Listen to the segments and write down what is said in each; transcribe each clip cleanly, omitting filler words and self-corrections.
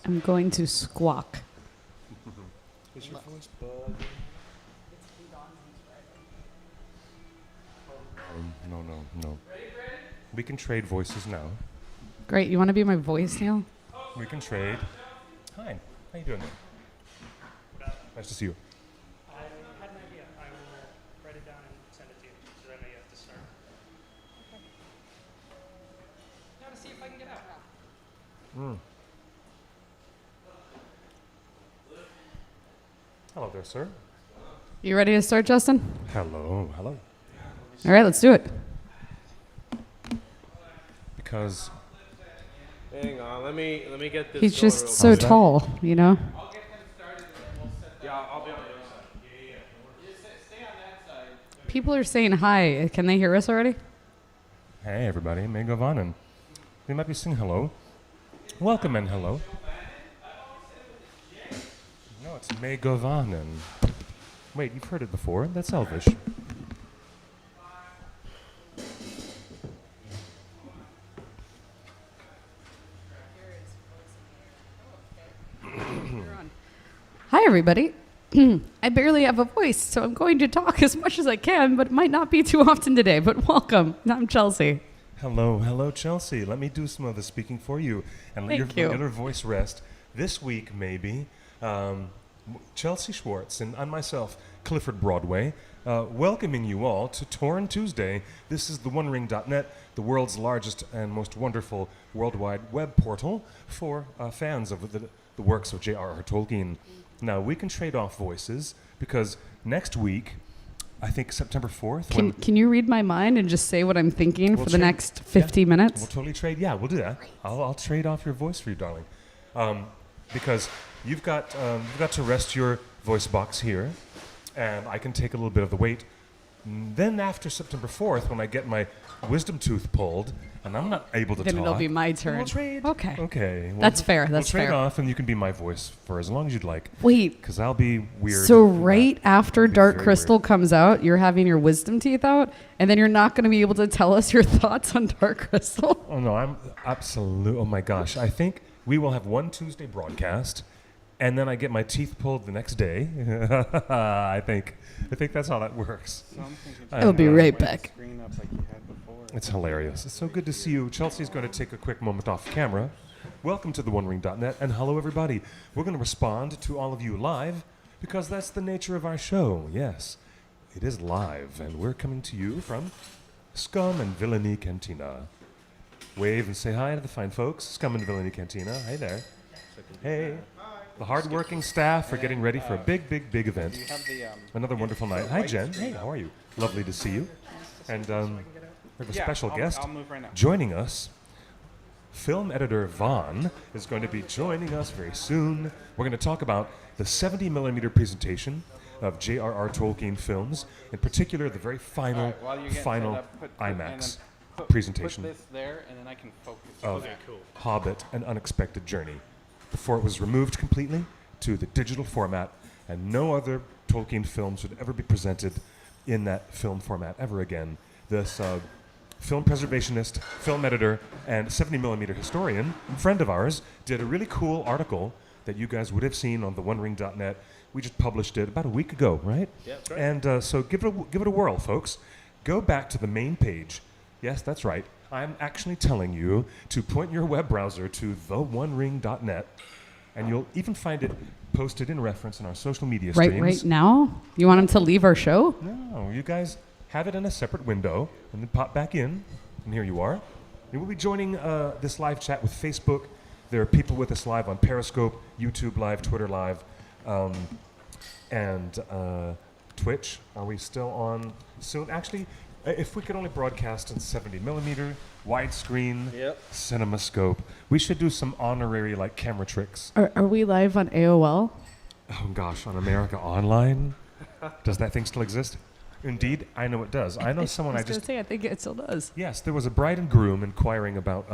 I'm going to squawk. Is your voice bug? No. We can trade voices now. Great. You want to be my voice, Neil? We can trade. Hi. How you doing? Nice to see you. I had an idea. I will write it down and send it to you, because I know you have to start. Okay. Now to see if I can get out. Hello there, sir. You ready to start, Justin? Hello. All right, let's do it. Because Hang on, let me get this. He's going just real so How's that? tall, you know? quick. Yeah, I'll be on the other side. Yeah. Just stay on that side. People are saying hi. Can they hear us already? hey, everybody, May Govanen. You might be saying hello. Welcome and hello. No, it's May Govanen. Wait, you've heard it before. That's Elvish. Hi, everybody. I barely have a voice, so I'm going to talk as much as I can, but it might not be too often today. But welcome. I'm Chelsea. Hello, Chelsea. Let me do some of the speaking for you and let Thank your you. inner voice rest. This week, maybe, Chelsea Schwartz and myself, Clifford Broadway, welcoming you all to Torn Tuesday. This is the OneRing.net, the world's largest and most wonderful worldwide web portal for fans of the works of J.R.R. Tolkien. Now, we can trade off voices because next week, I think September 4th, Can you read my mind and just say what I'm thinking We'll for the trade- next 50 minutes? We'll totally trade. Yeah, we'll do that. I'll trade off your voice for you, darling, because you've got to rest your voice box here, and I can take a little bit of the weight. Then after September 4th, when I get my wisdom tooth pulled, and I'm not able to Then talk, it'll be my then turn. We'll trade. Okay. Okay. That's fair, that's we'll trade fair. off, and you can be my voice for as long as you'd like, Wait, because I'll be weird. so for that. right after It'll be Dark very Crystal weird. comes out, you're having your wisdom teeth out, and then you're not going to be able to tell us your thoughts on Dark Crystal? Oh no, I'm absolute. Oh my gosh, I think we will have one Tuesday broadcast, and then I get my teeth pulled the next day. I think that's how that works. So I'm thinking I'll be just right wipe the back. Screen up like you had before. It's hilarious. It's so good to see you. Chelsea's going to take a quick moment off camera. Welcome to the OneRing.net, and hello everybody. We're going to respond to all of you live because that's the nature of our show. Yes, it is live, and we're coming to you from Scum and Villainy Cantina. Wave and say hi to the fine folks. Scum and Villainy Cantina. Hey there. Hey. The hardworking staff are getting ready for a big event. Do you have the Another wonderful night. Hi, Jen. Hey, how are you? Lovely to see you. And we have a special guest I'll move right now. joining us. Film editor Vaughn is going to be joining us very soon. We're going to talk about the 70mm presentation of J.R.R. Tolkien films, in particular the very final, All right, while you're getting final set up, put- IMAX and then presentation Put this there, and then I can focus. of Okay, cool. Hobbit, An Unexpected Journey, before it was removed completely to the digital format, and no other Tolkien films would ever be presented in that film format ever again. This film preservationist, film editor, and 70mm historian, friend of ours, did a really cool article that you guys would have seen on the OneRing.net. We just published it about a week ago, right? Yeah, that's right. And so give it a whirl, folks. Go back to the main page. Yes, that's right. I'm actually telling you to point your web browser to theonering.net, and you'll even find it posted in reference in our social media streams. Right now? You want him to leave our show? No, you guys have it in a separate window, and then pop back in, and here you are. And we'll be joining this live chat with Facebook. There are people with us live on Periscope, YouTube Live, Twitter Live, and Twitch. Are we still on soon? Actually, if we could only broadcast in 70mm, widescreen, Yep. CinemaScope, we should do some honorary like camera tricks. Are we live on AOL? Oh gosh, on America Online? Does that thing still exist? Indeed, I know it does. I know someone I just... I think it still does. Yes, there was a bride and groom inquiring about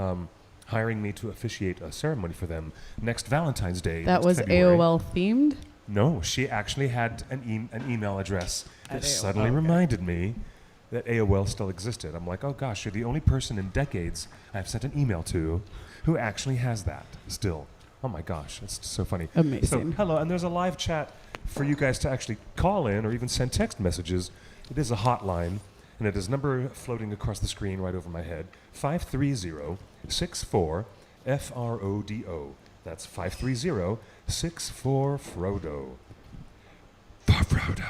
hiring me to officiate a ceremony for them next Valentine's Day. That next was February. AOL themed? No, she actually had an email address that At AOL. suddenly Okay. reminded me that AOL still existed. I'm like, oh gosh, you're the only person in decades I've sent an email to who actually has that still. Oh my gosh, it's so funny. Amazing. So, hello, and there's a live chat for you guys to actually call in or even send text messages. It is a hotline, and it is number floating across the screen right over my head, 530-64-FRODO. That's 530-64-FRODO. For Frodo.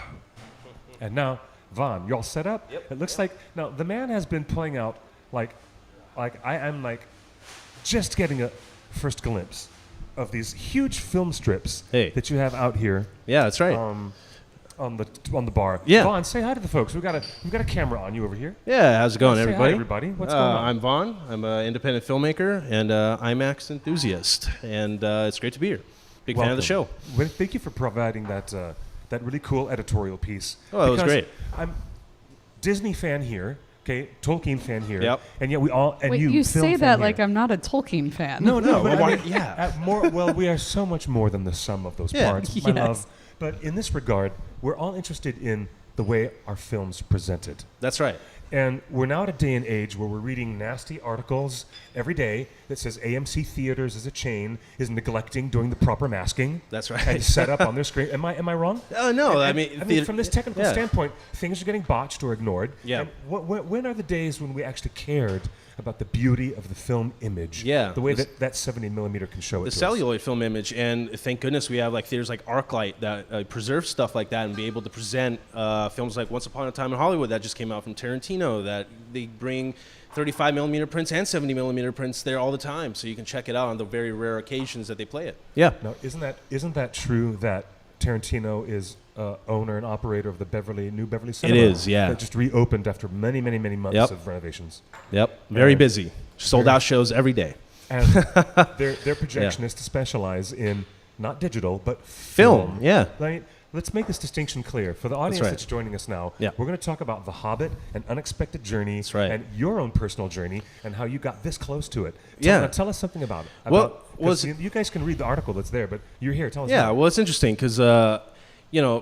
And now, Vaughn, you all set up? Yep. It looks like, now, the man has been playing out like I am like just getting a first glimpse of these huge film strips that you have out here. Yeah, that's right. On the bar. Yeah. Vaughn, say hi to the folks. We've got a camera on you over here. Yeah, how's it going, Say hi, everybody? everybody. What's going on? I'm Vaughn. I'm an independent filmmaker and IMAX enthusiast, and it's great to be here. Big fan of the show. Well, thank you for providing that really cool editorial piece. Oh, that was Because great. I'm Disney fan here. Okay, Tolkien fan here. Yep. And yet we all and Wait, you you film say fan that here. like I'm not a Tolkien fan. No, No, but well, I mean, yeah. well, we are so much more than the sum of those Yeah. parts, my Yes. love. But in this regard, we're all interested in the way our films presented. That's right. And we're now at a day and age where we're reading nasty articles every day that says AMC Theaters as a chain is neglecting doing the proper masking. That's right. And set up on their screen. Am I wrong? No, And- I mean, and from this technical yeah. standpoint, things are getting botched or ignored. Yeah. And when are the days when we actually cared about the beauty of the film image? Yeah. The way that 70 millimeter can show it the to us. celluloid film image, and thank goodness we have like theaters like ArcLight that preserve stuff like that and be able to present films like Once Upon a Time in Hollywood that just came out from Tarantino, that they bring 35 millimeter prints and 70 millimeter prints there all the time, so you can check it out on the very rare occasions that they play it. Yeah. Now, isn't that true that Tarantino is owner and operator of the New Beverly Cinema? is, yeah. That just reopened after many, many, many months Yep. of renovations. Yep. Very And- busy. Sold out shows every day. And their projection is to specialize in not digital, but Film, yeah. Right? Let's make this distinction clear. For the audience right. that's joining us now, Yeah. we're going to talk about The Hobbit, An Unexpected Journey, That's right. and your own personal journey and how you got this close to it. Yeah. Tell us something about it. Well, 'Cause you guys can read the article that's there, but you're here. Tell us Yeah, about it. well, it's interesting because,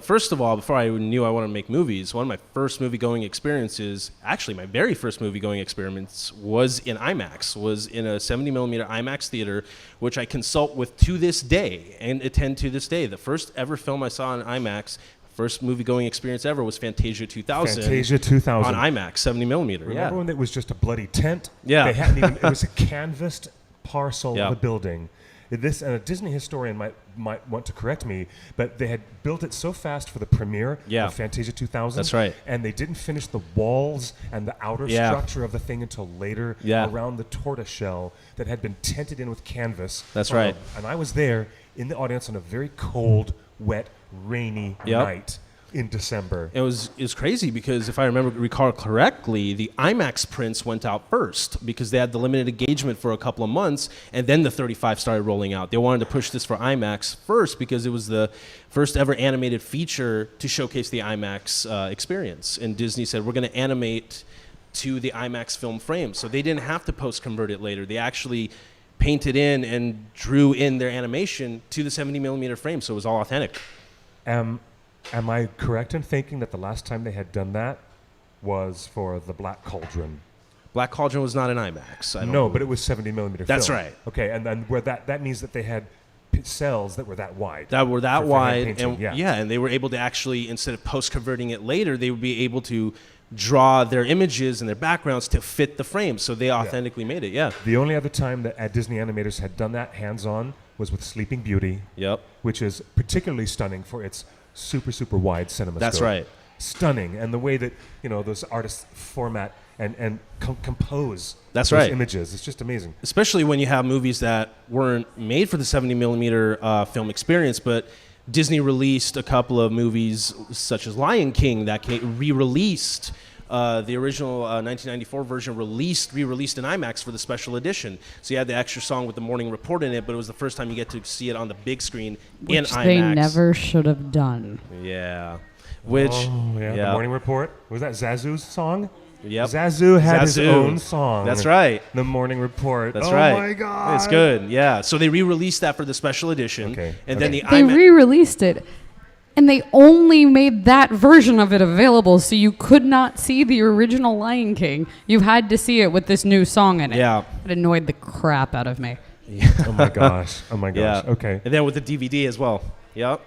first of all, before I knew I wanted to make movies, one of my first movie-going experiences, actually my very first movie-going experience, was in IMAX, was in a 70-millimeter IMAX theater, which I consult with to this day and attend to this day. The first ever film I saw in IMAX, first movie-going experience ever, was Fantasia 2000. Fantasia 2000. On IMAX, 70-millimeter, yeah. Remember when it was just a bloody tent? Yeah. They hadn't even, it was a canvassed parcel Yeah. of a building. This, and a Disney historian might want to correct me, but they had built it so fast for the premiere Yeah. of Fantasia 2000. That's right. And they didn't finish the walls and the outer Yeah. structure of the thing until later Yeah. around the tortoise shell that had been tented in with canvas. That's right. And I was there in the audience on a very cold, wet, rainy Yep. night in December. It was crazy because if I recall correctly, the IMAX prints went out first because they had the limited engagement for a couple of months, and then the 35 started rolling out. They wanted to push this for IMAX first because it was the first ever animated feature to showcase the IMAX experience. And Disney said, we're going to animate to the IMAX film frame. So they didn't have to post-convert it later. They actually painted in and drew in their animation to the 70-millimeter frame, so it was all authentic. Am I correct in thinking that the last time they had done that was for the Black Cauldron? Black Cauldron was not an IMAX. I don't No, but it was 70 millimeter That's film. right. Okay, and then where that means that they had cells that were that wide. that were that for hand wide, painting, and and they were able to actually, instead of post-converting it later, they would be able to draw their images and their backgrounds to fit the frame, so they authentically made it. Yeah. The only other time that Disney animators had done that hands-on was with Sleeping Beauty, Yep. which is particularly stunning for its super, super wide cinemascope. That's right. Stunning, and the way that those artists format and compose That's those right. images. It's just amazing. Especially when you have movies that weren't made for the 70-millimeter film experience, but Disney released a couple of movies such as Lion King that re-released the original 1994 version, re-released in IMAX for the special edition. So you had the extra song with the Morning Report in it, but it was the first time you get to see it on the big screen in Which IMAX. they never should have done. Yeah. Which, The Morning Report. Was that Zazu's song? Yep. Zazu had his Zazu. own song. That's right. The Morning Report. That's oh right. Oh my God. It's good. Yeah. So they re-released that for the special edition. Okay. And then the They IMAX. re-released it, and they only made that version of it available, so you could not see the original Lion King. You had to see it with this new song in it. Yeah. It annoyed the crap out of me. Oh my gosh. Oh my gosh. Yeah. Okay. And then with the DVD as well. Yep.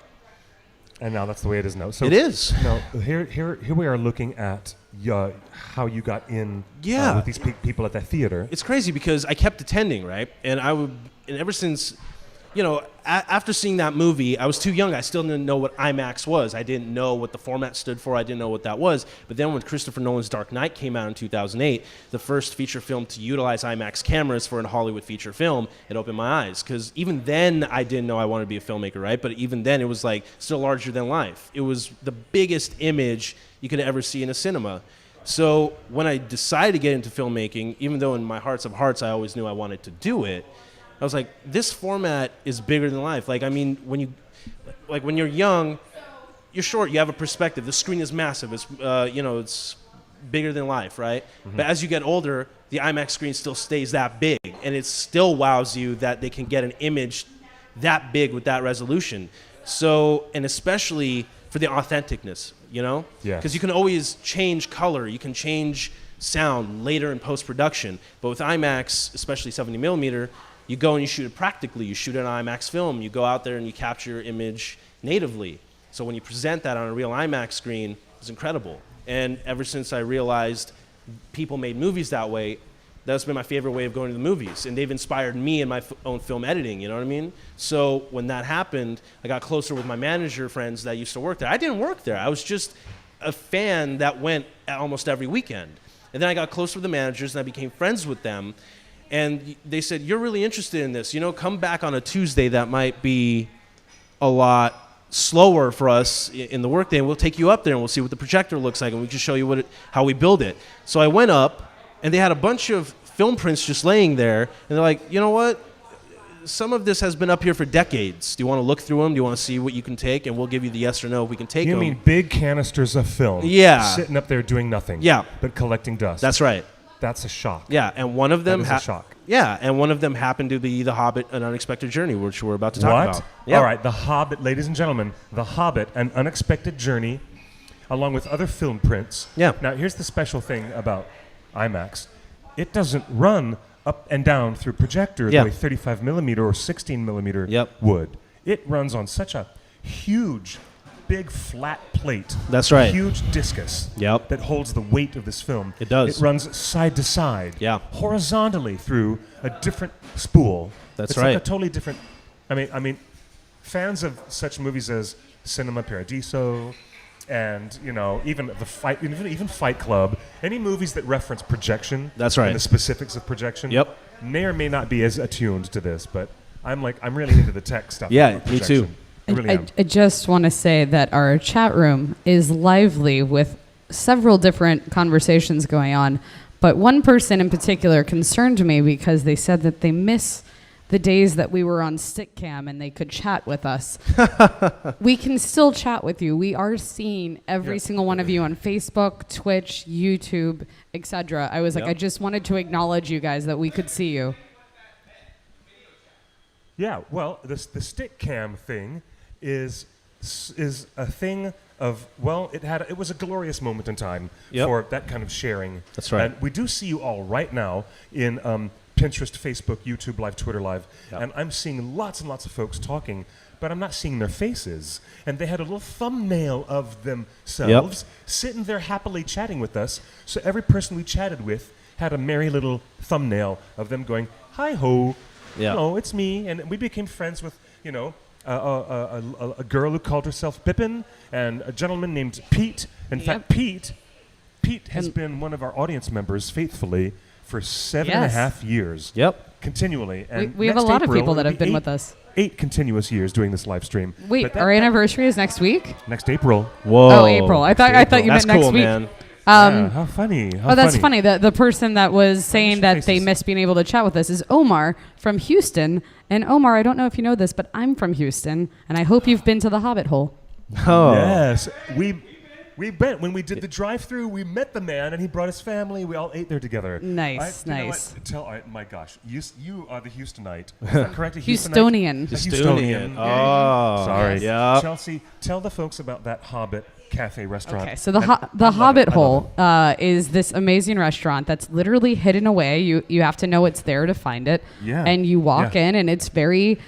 And now that's the way it is now. So It is. Now here we are looking at how you got in Yeah. with these people at that theater. It's crazy because I kept attending, right? And ever since, after seeing that movie, I was too young. I still didn't know what IMAX was. I didn't know what the format stood for. I didn't know what that was. But then when Christopher Nolan's Dark Knight came out in 2008, the first feature film to utilize IMAX cameras for a Hollywood feature film, it opened my eyes. Because even then, I didn't know I wanted to be a filmmaker, right? But even then, it was like still larger than life. It was the biggest image you could ever see in a cinema. So when I decided to get into filmmaking, even though in my hearts of hearts I always knew I wanted to do it, I was like, this format is bigger than life. Like, I mean, when you're young, you're short. You have a perspective. The screen is massive. It's it's bigger than life, right? Mm-hmm. But as you get older, the IMAX screen still stays that big, and it still wows you that they can get an image that big with that resolution. So, and especially for the authenticness, Yeah. Because you can always change color. You can change sound later in post-production. But with IMAX, especially 70 millimeter, you go and you shoot it practically. You shoot an IMAX film. You go out there and you capture your image natively. So when you present that on a real IMAX screen, it's incredible. And ever since I realized people made movies that way, that's been my favorite way of going to the movies. And they've inspired me in my own film editing, you know what I mean? So when that happened, I got closer with my manager friends that used to work there. I didn't work there. I was just a fan that went almost every weekend. And then I got closer with the managers and I became friends with them. And they said, you're really interested in this. Come back on a Tuesday that might be a lot slower for us in the workday, and we'll take you up there and we'll see what the projector looks like and we can show you how we build it. So I went up and they had a bunch of film prints just laying there, and they're like, you know what? Some of this has been up here for decades. Do you want to look through them? Do you want to see what you can take? And we'll give you the yes or no if we can take them. You mean big canisters of film? Yeah. Sitting up there doing nothing. Yeah. But collecting dust. That's right. That's a shock. Yeah, and one of them That is a shock. Yeah, and one of them happened to be The Hobbit: An Unexpected Journey, which we're about to talk about. Yeah. All right, The Hobbit, ladies and gentlemen, The Hobbit: An Unexpected Journey, along with other film prints. Yeah. Now, here's the special thing about IMAX. It doesn't run up and down through projector the way 35 millimeter or 16 millimeter would. It runs on such a huge, big flat plate. That's right. Huge discus that holds the weight of this film. It does. It runs side to side. Yeah. Horizontally through a different spool. That's it's right. Like a totally different. I mean, fans of such movies as Cinema Paradiso, and even even Fight Club, any movies that reference projection. That's right. And the specifics of projection. Yep. May or may not be as attuned to this, but I'm really into the tech stuff. Yeah, about me projection. too. I really am. I just want to say that our chat room is lively with several different conversations going on, but one person in particular concerned me because they said that they miss the days that we were on Stickcam and they could chat with us. We can still chat with you. We are seeing every single one of you on Facebook, Twitch, YouTube, etc. I was like, I just wanted to acknowledge you guys that we could see you. Yeah, well, the Stickcam thing is a thing of, it was a glorious moment in time for that kind of sharing. That's right. And we do see you all right now in Pinterest, Facebook, YouTube Live, Twitter Live, and I'm seeing lots and lots of folks talking, but I'm not seeing their faces. And they had a little thumbnail of themselves sitting there happily chatting with us. So every person we chatted with had a merry little thumbnail of them going, hi-ho, hello, it's me. And we became friends with, a girl who called herself Pippin and a gentleman named Pete. In fact, Pete has been one of our audience members faithfully for 7.5 years. Yep. Continually. And we have a lot of people that have been with us. 8 continuous years doing this live stream. Wait, our anniversary is next week? Next April. Whoa. Oh, April. I thought you meant next week. Man. How funny. That's funny. The person that was saying that they miss being able to chat with us is Omar from Houston. And Omar, I don't know if you know this, but I'm from Houston, and I hope you've been to the Hobbit hole. Oh. Yes. We We went when we did the drive-through. We met the man, and he brought his family. We all ate there together. Nice, You know nice. what? All right, my gosh, you are the Houstonite. Is that correct? A Houstonian. A Houstonian. Oh, Sorry. Yeah. Chelsea, tell the folks about that Hobbit Cafe restaurant. Okay, so the And I love Hobbit it. I love Hole is this amazing restaurant that's literally hidden away. You have to know it's there to find it. Yeah. And you walk Yeah. in, and it's very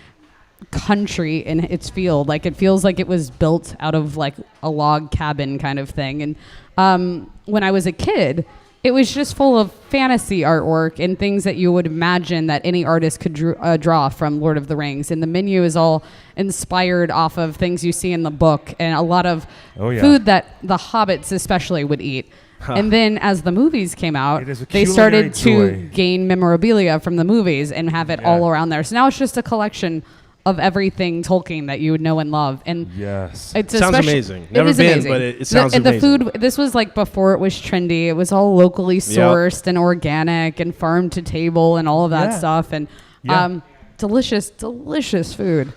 country in its field. Like, it feels like it was built out of like a log cabin kind of thing. And when I was a kid, it was just full of fantasy artwork and things that you would imagine that any artist could draw from Lord of the Rings. And the menu is all inspired off of things you see in the book and a lot of food that the hobbits especially would eat. And then as the movies came out, It is a they started culinary to joy. gain memorabilia from the movies and have it Yeah. all around there. So now it's just a collection of everything Tolkien that you would know and love. And Yes. it's Sounds especially- amazing. It Never is been, amazing. but it sounds the amazing. food, this was like before it was trendy. It was all locally sourced and organic and farm to table and all of that Yeah. stuff. And Yeah. delicious, delicious food.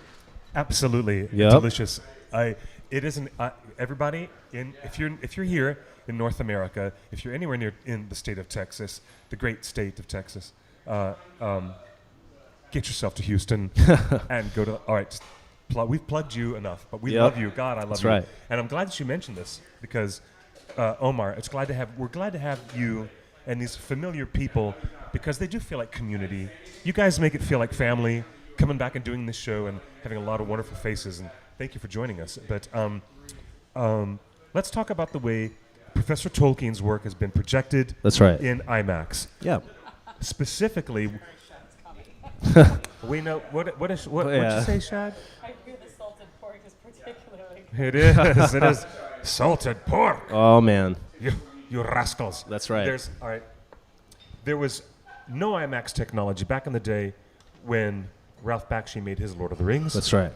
Absolutely Yep. delicious. It isn't everybody if you're here in North America, if you're anywhere near in the state of Texas, the great state of Texas, get yourself to Houston and go to. All right, just we've plugged you enough, but we Yep. love you. God, I love That's you. right. And I'm glad that you mentioned this because Omar, we're glad to have you and these familiar people because they do feel like community. You guys make it feel like family. Coming back and doing this show and having a lot of wonderful faces, and thank you for joining us. But let's talk about the way Professor Tolkien's work has been projected That's right. in IMAX. Yeah. Specifically, we know what Yeah. what'd you say, Shad? I hear the salted pork is particularly It is. It is salted pork. Oh man. You rascals. That's right. All right. There was no IMAX technology back in the day when Ralph Bakshi made his Lord of the Rings. That's right.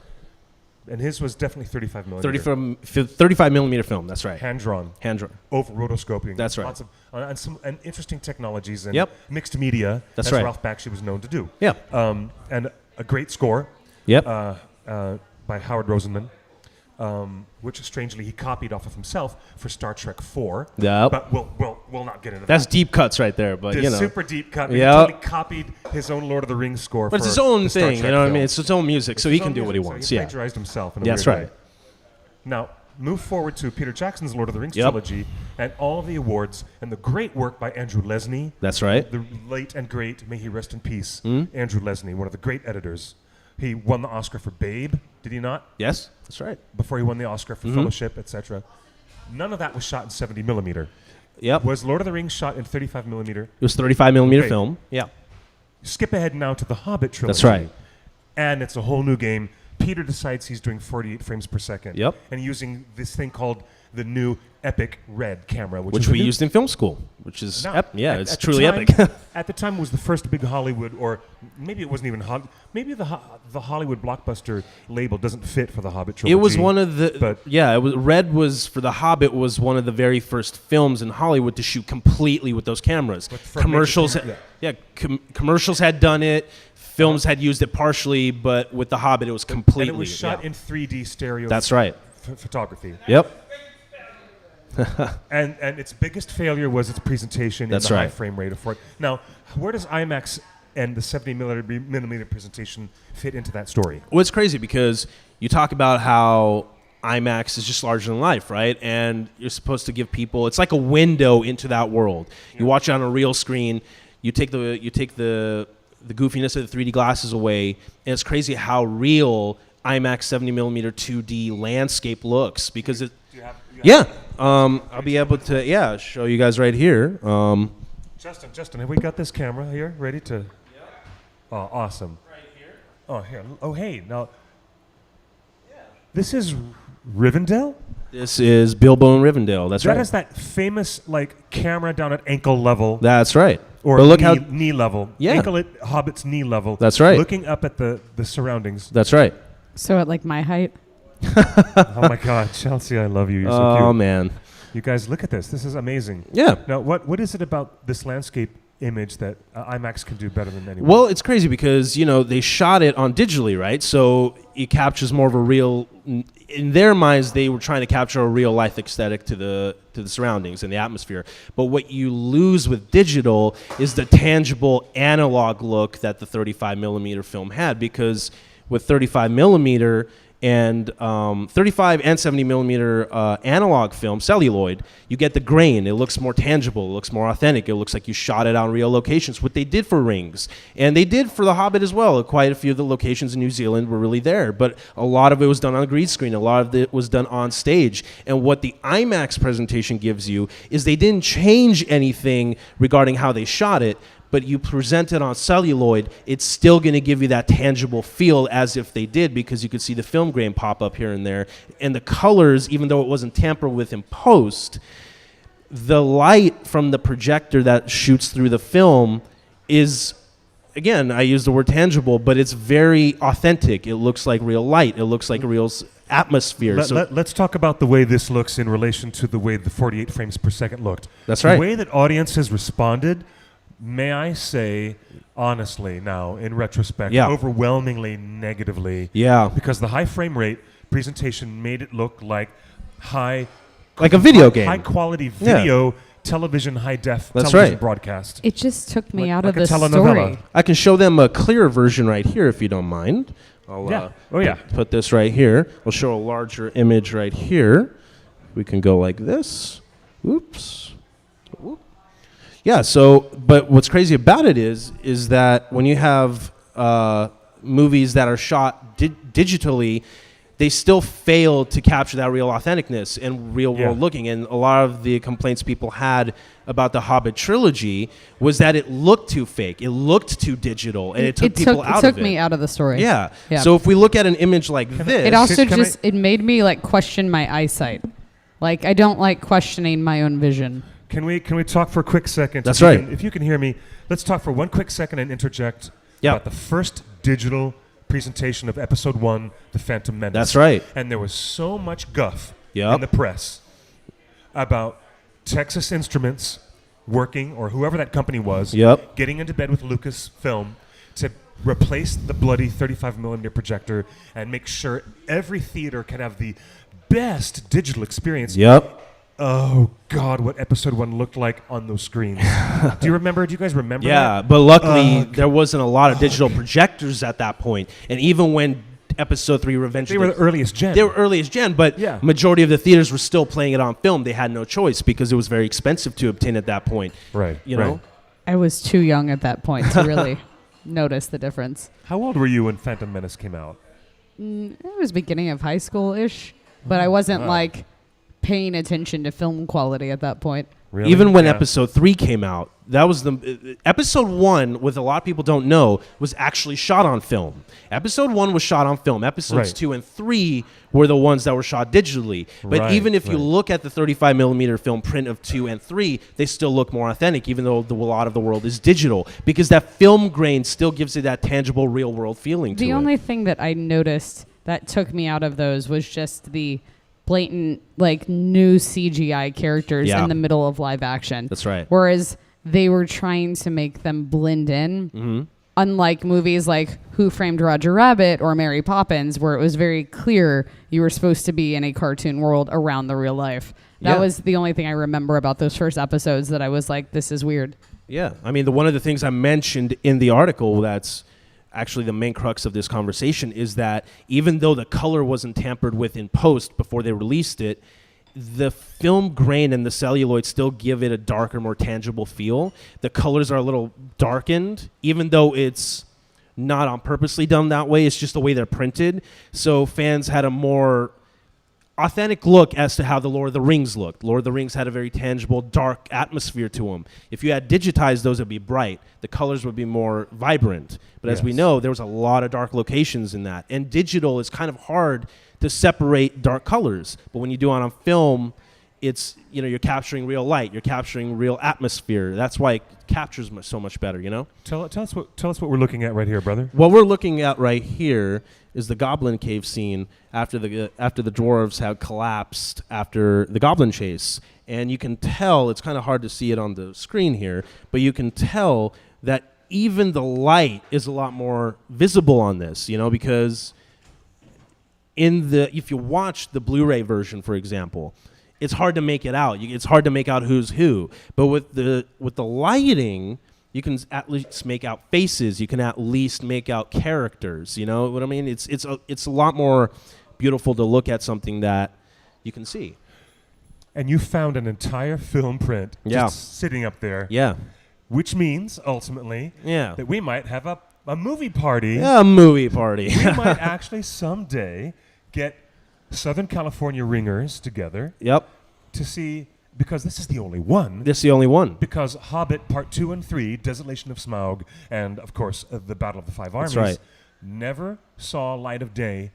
And his was definitely 35 millimeter. 35 millimeter film. That's right. Hand drawn. Hand drawn. Over rotoscoping. That's right. Lots of and interesting technologies and Yep. mixed media. That's as right. Ralph Bakshi was known to do. Yeah. And a great score Yep. by Howard Rosenman, which strangely he copied off of himself for Star Trek 4. Yep. But we'll not get into That's that. deep cuts right there, but The you know. super deep cut. Yep. He totally copied his own Lord of the Rings score. But it's for his own the Star thing, Trek you know what I film. mean? It's his own music, so he His can own do what he music, so wants. He Yeah. plagiarized himself in a That's weird right. way. Now, move forward to Peter Jackson's Lord of the Rings Yep. trilogy and all of the awards and the great work by Andrew Lesney, That's right. the late and great, may he rest in peace, Hmm? Andrew Lesney, one of the great editors. He won the Oscar for Babe, did he not? Yes, that's right. Before he won the Oscar for Fellowship, etc. None of that was shot in 70 millimeter. Yep. Was Lord of the Rings shot in 35 millimeter? It was 35 millimeter Okay. film. Yeah. Skip ahead now to the Hobbit trilogy. That's right. And it's a whole new game. Peter decides he's doing 48 frames per second. Yep. And using this thing called the new Epic Red camera, which Which is a we new used in film school, which is Now, it's at the truly time- epic. At the time, it was the first big Hollywood, or maybe it wasn't even maybe the Hollywood blockbuster label doesn't fit for the Hobbit trilogy. It was one of the but- it was Red was for The Hobbit was one of the very first films in Hollywood to shoot completely with those cameras. for Commercials, major commercials had done it. Films had used it partially, but with The Hobbit, it was completely. And it was shot yeah. in 3D stereo. That's right. Photography. Yep. And its biggest failure was its presentation That's in the high right. frame rate of 4. Now, where does IMAX and the 70 millimeter presentation fit into that story? Well, it's crazy because you talk about how IMAX is just larger than life, right? And you're supposed to give people it's like a window into that world. You watch it on a real screen. You take the goofiness of the 3D glasses away, and it's crazy how real IMAX 70 millimeter 2D landscape looks because it. Yeah, I'll be able to show you guys right here. Justin, have we got this camera here ready to? Oh, awesome. Right here. Oh, here. Oh, hey. Now, this is Rivendell? This is Bilbo and Rivendell. That's That right. is that famous camera down at ankle level. That's right. Or But look knee level. Yeah. Ankle at Hobbit's knee level. That's right. Looking up at the surroundings. That's right. so at like my height. Oh my God, Chelsea, I love you. You're so Oh cute. man. You guys, look at this. This is amazing. Yeah. Now, what is it about this landscape image that IMAX can do better than anyone? Well, it's crazy because, they shot it on digitally, right? So it captures more of a real, in their minds, they were trying to capture a real life aesthetic to the surroundings and the atmosphere. But what you lose with digital is the tangible analog look that the 35 millimeter film had, because with 35 millimeter and 35 and 70 millimeter analog film, celluloid, you get the grain. It looks more tangible. It looks more authentic. It looks like you shot it on real locations, what they did for Rings. And they did for The Hobbit as well. Quite a few of the locations in New Zealand were really there. But a lot of it was done on a green screen. A lot of it was done on stage. And what the IMAX presentation gives you is they didn't change anything regarding how they shot it, but you present it on celluloid, it's still going to give you that tangible feel as if they did, because you could see the film grain pop up here and there. And the colors, even though it wasn't tampered with in post, the light from the projector that shoots through the film is, again, I use the word tangible, but it's very authentic. It looks like real light. It looks like a real atmosphere. Let's talk about the way this looks in relation to the way the 48 frames per second looked. That's right. The way that audiences responded, may I say, honestly now, in retrospect, overwhelmingly negatively. Yeah. Because the high frame rate presentation made it look like like a video game. High quality video, television, high def That's television right. broadcast. It just took me Like- out like of a the telenovela. story. I can show them a clearer version right here if you don't mind. I'll put this right here. We'll show a larger image right here. We can go like this. Oops. Whoop. Yeah, but what's crazy about it is that when you have movies that are shot digitally, they still fail to capture that real authenticness and real world looking. And a lot of the complaints people had about the Hobbit trilogy was that it looked too fake. It looked too digital, and it took people out of it. It took me out of the story. Yeah. So if we look at an image like this, it also it made me like question my eyesight. Like, I don't like questioning my own vision. Can we talk for a quick second? That's right. If you can hear me, let's talk for one quick second and interject about the first digital presentation of Episode 1, The Phantom Menace. That's right. And there was so much guff in the press about Texas Instruments working, or whoever that company was, getting into bed with Lucasfilm to replace the bloody 35 millimeter projector and make sure every theater can have the best digital experience. Oh, God, what Episode 1 looked like on those screens. Do you guys remember that? But luckily, there wasn't a lot of digital projectors at that point. And even when Episode 3 Revenge... They were the earliest gen. They were earliest gen, but majority of the theaters were still playing it on film. They had no choice because it was very expensive to obtain at that point. Right. You know? I was too young at that point to really notice the difference. How old were you when Phantom Menace came out? It was beginning of high school-ish, but I wasn't like paying attention to film quality at that point. Really? Even when Episode 3 came out, that was Episode 1, what a lot of people don't know, was actually shot on film. Episode 1 was shot on film. Episodes 2 and 3 were the ones that were shot digitally. But even if you look at the 35 millimeter film print of 2 and 3, they still look more authentic, even though a lot of the world is digital, because that film grain still gives it that tangible real world feeling to it. The only thing that I noticed that took me out of those was just the blatant, like, new CGI characters in the middle of live action. That's right. Whereas they were trying to make them blend in, unlike movies like Who Framed Roger Rabbit or Mary Poppins, where it was very clear you were supposed to be in a cartoon world around the real life. That was the only thing I remember about those first episodes that I was like, this is weird. Yeah. I mean, one of the things I mentioned in the article that's actually the main crux of this conversation is that even though the color wasn't tampered with in post before they released it, the film grain and the celluloid still give it a darker, more tangible feel. The colors are a little darkened, even though it's not on purposely done that way. It's just the way they're printed. So fans had a more authentic look as to how the Lord of the Rings looked. Lord of the Rings had a very tangible, dark atmosphere to them. If you had digitized those, it would be bright. The colors would be more vibrant. But as we know, there was a lot of dark locations in that. And digital is kind of hard to separate dark colors. But when you do it on film, it's, you're capturing real light, you're capturing real atmosphere. That's why it captures so much better, Tell us what we're looking at right here, brother. What we're looking at right here is the Goblin Cave scene after the dwarves had collapsed after the Goblin chase. And you can tell, it's kind of hard to see it on the screen here, but you can tell that even the light is a lot more visible on this, because if you watch the Blu-ray version, for example, it's hard to make it out. It's hard to make out who's who. But with the lighting, you can at least make out faces. You can at least make out characters. You know what I mean? It's a lot more beautiful to look at something that you can see. And you found an entire film print just sitting up there. Yeah. Which means, ultimately, that we might have a movie party. Yeah, a movie party. We might actually someday get Southern California ringers together. Yep. To see, because this is the only one. This is the only one. Because Hobbit Part 2 and 3, Desolation of Smaug, and, of course, the Battle of the Five Armies, right. never saw light of day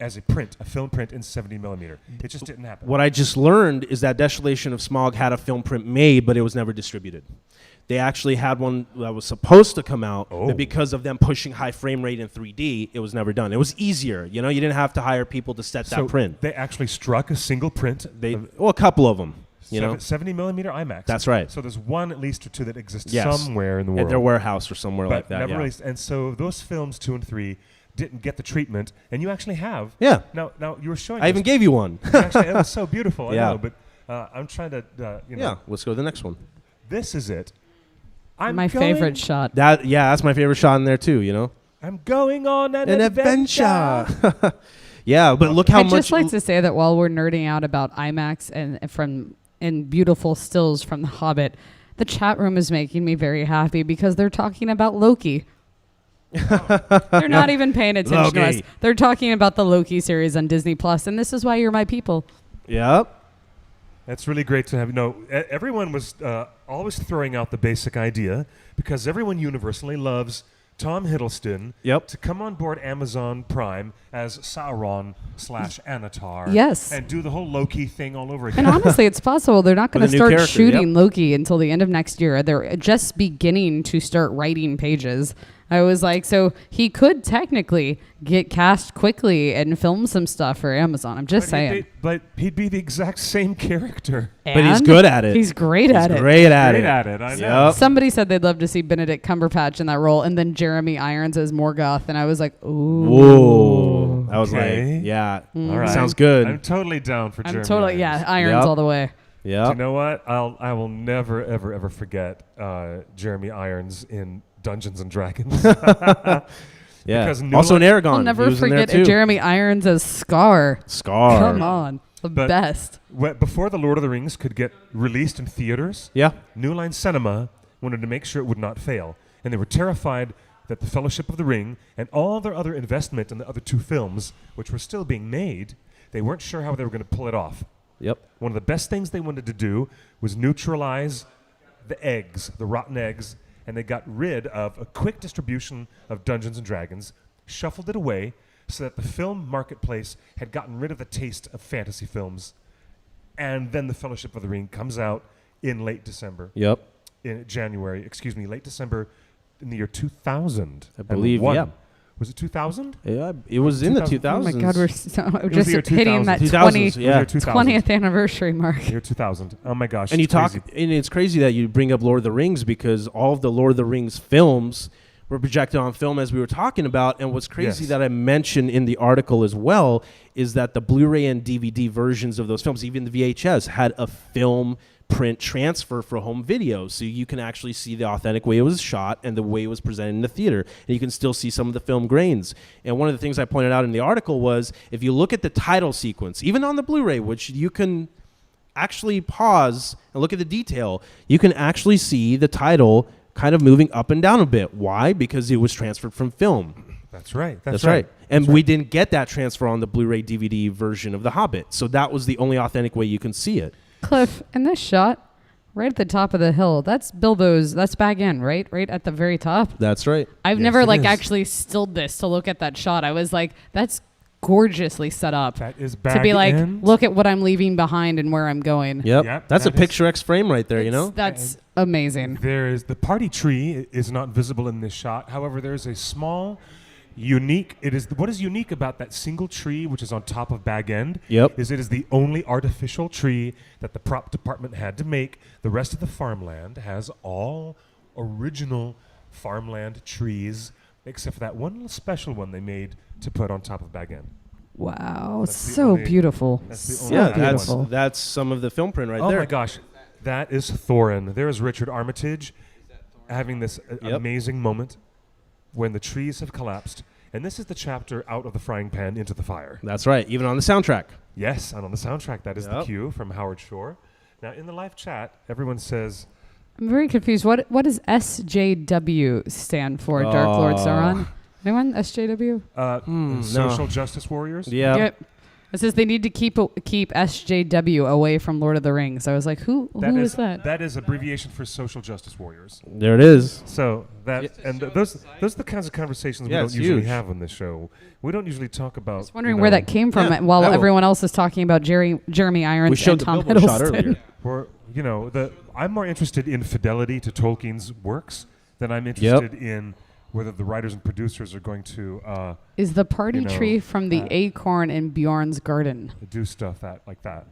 as a film print in 70 millimeter. It just didn't happen. What I just learned is that Desolation of Smaug had a film print made, but it was never distributed. They actually had one that was supposed to come out, but because of them pushing high frame rate in 3D, it was never done. It was easier. You didn't have to hire people to set that print. They actually struck a single print. A couple of them. 70 millimeter IMAX. That's right. So there's one at least or two that exist Yes. somewhere in the world. At their warehouse or somewhere like that. Never released. And so those films 2 and 3 didn't get the treatment, and you actually have. Yeah. Now you were showing. I even gave you one. Actually, it was so beautiful. Yeah. I know, but I'm trying to. Yeah. Let's go to the next one. This is it. My favorite shot. That's my favorite shot in there too. I'm going on an adventure. Yeah, but look how I'd much. just like to say that while we're nerding out about IMAX and beautiful stills from The Hobbit, the chat room is making me very happy because they're talking about Loki. They're not even paying attention to us. They're talking about the Loki series on Disney Plus, and this is why you're my people. Yep. That's really great to have. Everyone was always throwing out the basic idea because everyone universally loves Tom Hiddleston to come on board Amazon Prime as Sauron / Anatar. Yes. And do the whole Loki thing all over again. And honestly, it's possible. They're not going to start character, shooting Loki until the end of next year. They're just beginning to start writing pages. I was like, so he could technically get cast quickly and film some stuff for Amazon. I'm just saying. But he'd be the exact same character. But he's good at it. He's great at it. He's great at it. I know. Yep. Somebody said they'd love to see Benedict Cumberbatch in that role, and then Jeremy Irons as Morgoth, and I was like, ooh. Whoa. I was Okay. like, yeah, All right. sounds good. I'm totally down for Jeremy Irons. Irons all the way. Do Yeah. you know what? I will never, ever, ever forget Jeremy Irons in Dungeons and Dragons. Yeah. Because Also in Aragon. I'll he never was in there forget too. Jeremy Irons as Scar. Scar. Come on. The But- best. Before The Lord of the Rings could get released in theaters, Yeah. New Line Cinema wanted to make sure it would not fail. And they were terrified that The Fellowship of the Ring and all their other investment in the other two films, which were still being made, they weren't sure how they were going to pull it off. Yep. One of the best things they wanted to do was neutralize the eggs, the rotten eggs, and they got rid of a quick distribution of Dungeons and Dragons, shuffled it away so that the film marketplace had gotten rid of the taste of fantasy films. And then The Fellowship of the Ring comes out in late December. Late December in the year 2000. I believe, And yeah. Was it 2000? Yeah, it was in the 2000. 2000s. Oh my God, we're the just year hitting 2000. that 2000s, yeah. 20th anniversary mark. Year 2000. Oh my gosh. And you it's talk, crazy. and it's crazy that you bring up Lord of the Rings because all of the Lord of the Rings films were projected on film as we were talking about. And what's crazy Yes. that I mentioned in the article as well is that the Blu-ray and DVD versions of those films, even the VHS, had a film print transfer for home video, so you can actually see the authentic way it was shot and the way it was presented in the theater, and you can still see some of the film grains. And one of the things I pointed out in the article was if you look at the title sequence, even on the Blu-ray, which you can actually pause and look at the detail, you can actually see the title kind of moving up and down a bit. Why? Because it was transferred from film. That's right. That's right. And we didn't get that transfer on the Blu-ray DVD version of The Hobbit, so that was the only authentic way you can see it. Cliff, in this shot, right at the top of the hill, that's Bilbo's, that's Bag End, right? Right at the very top. That's right. I've Yes, never it is. actually stilled this to look at that shot. I was like, that's gorgeously set up That is to bag be like, end. look at what I'm leaving behind and where I'm going. Yep. That's a that is- picture X frame right there, you know? That's amazing. There is the party tree is not visible in this shot. However, there is a small, unique. What is unique about that single tree, which is on top of Bag End. Yep. Is it is the only artificial tree that the prop department had to make. The rest of the farmland has all original farmland trees, except for that one little special one they made to put on top of Bag End. Wow, That's the so only- beautiful. that's the So only- Yeah, that beautiful. that's some of the film print right Oh there. my gosh, that is Thorin. There is Richard Armitage having this Yep. amazing moment when the trees have collapsed, and this is the chapter out of the frying pan into the fire. That's right. Even on the soundtrack. Yes, and on the soundtrack, that is the Yep. cue from Howard Shore. Now, in the live chat, everyone says, I'm very confused. What does SJW stand for? Dark Lord Sauron? Anyone? SJW? social justice warriors. Yeah. Yep. It says they need to keep SJW away from Lord of the Rings. I was like, who is that? That is abbreviation for social justice warriors. There it is. So those are the kinds of conversations Yeah, we it's don't usually huge. have on this show. We don't usually talk about. I was wondering where that came from Yeah, while I will. everyone else is talking about Jeremy Irons We showed and the Tom billboard shot Hiddleston. earlier. Or I'm more interested in fidelity to Tolkien's works than I'm interested in whether the writers and producers are going to Is the party You know, tree from the acorn in Bjorn's garden? do stuff like that.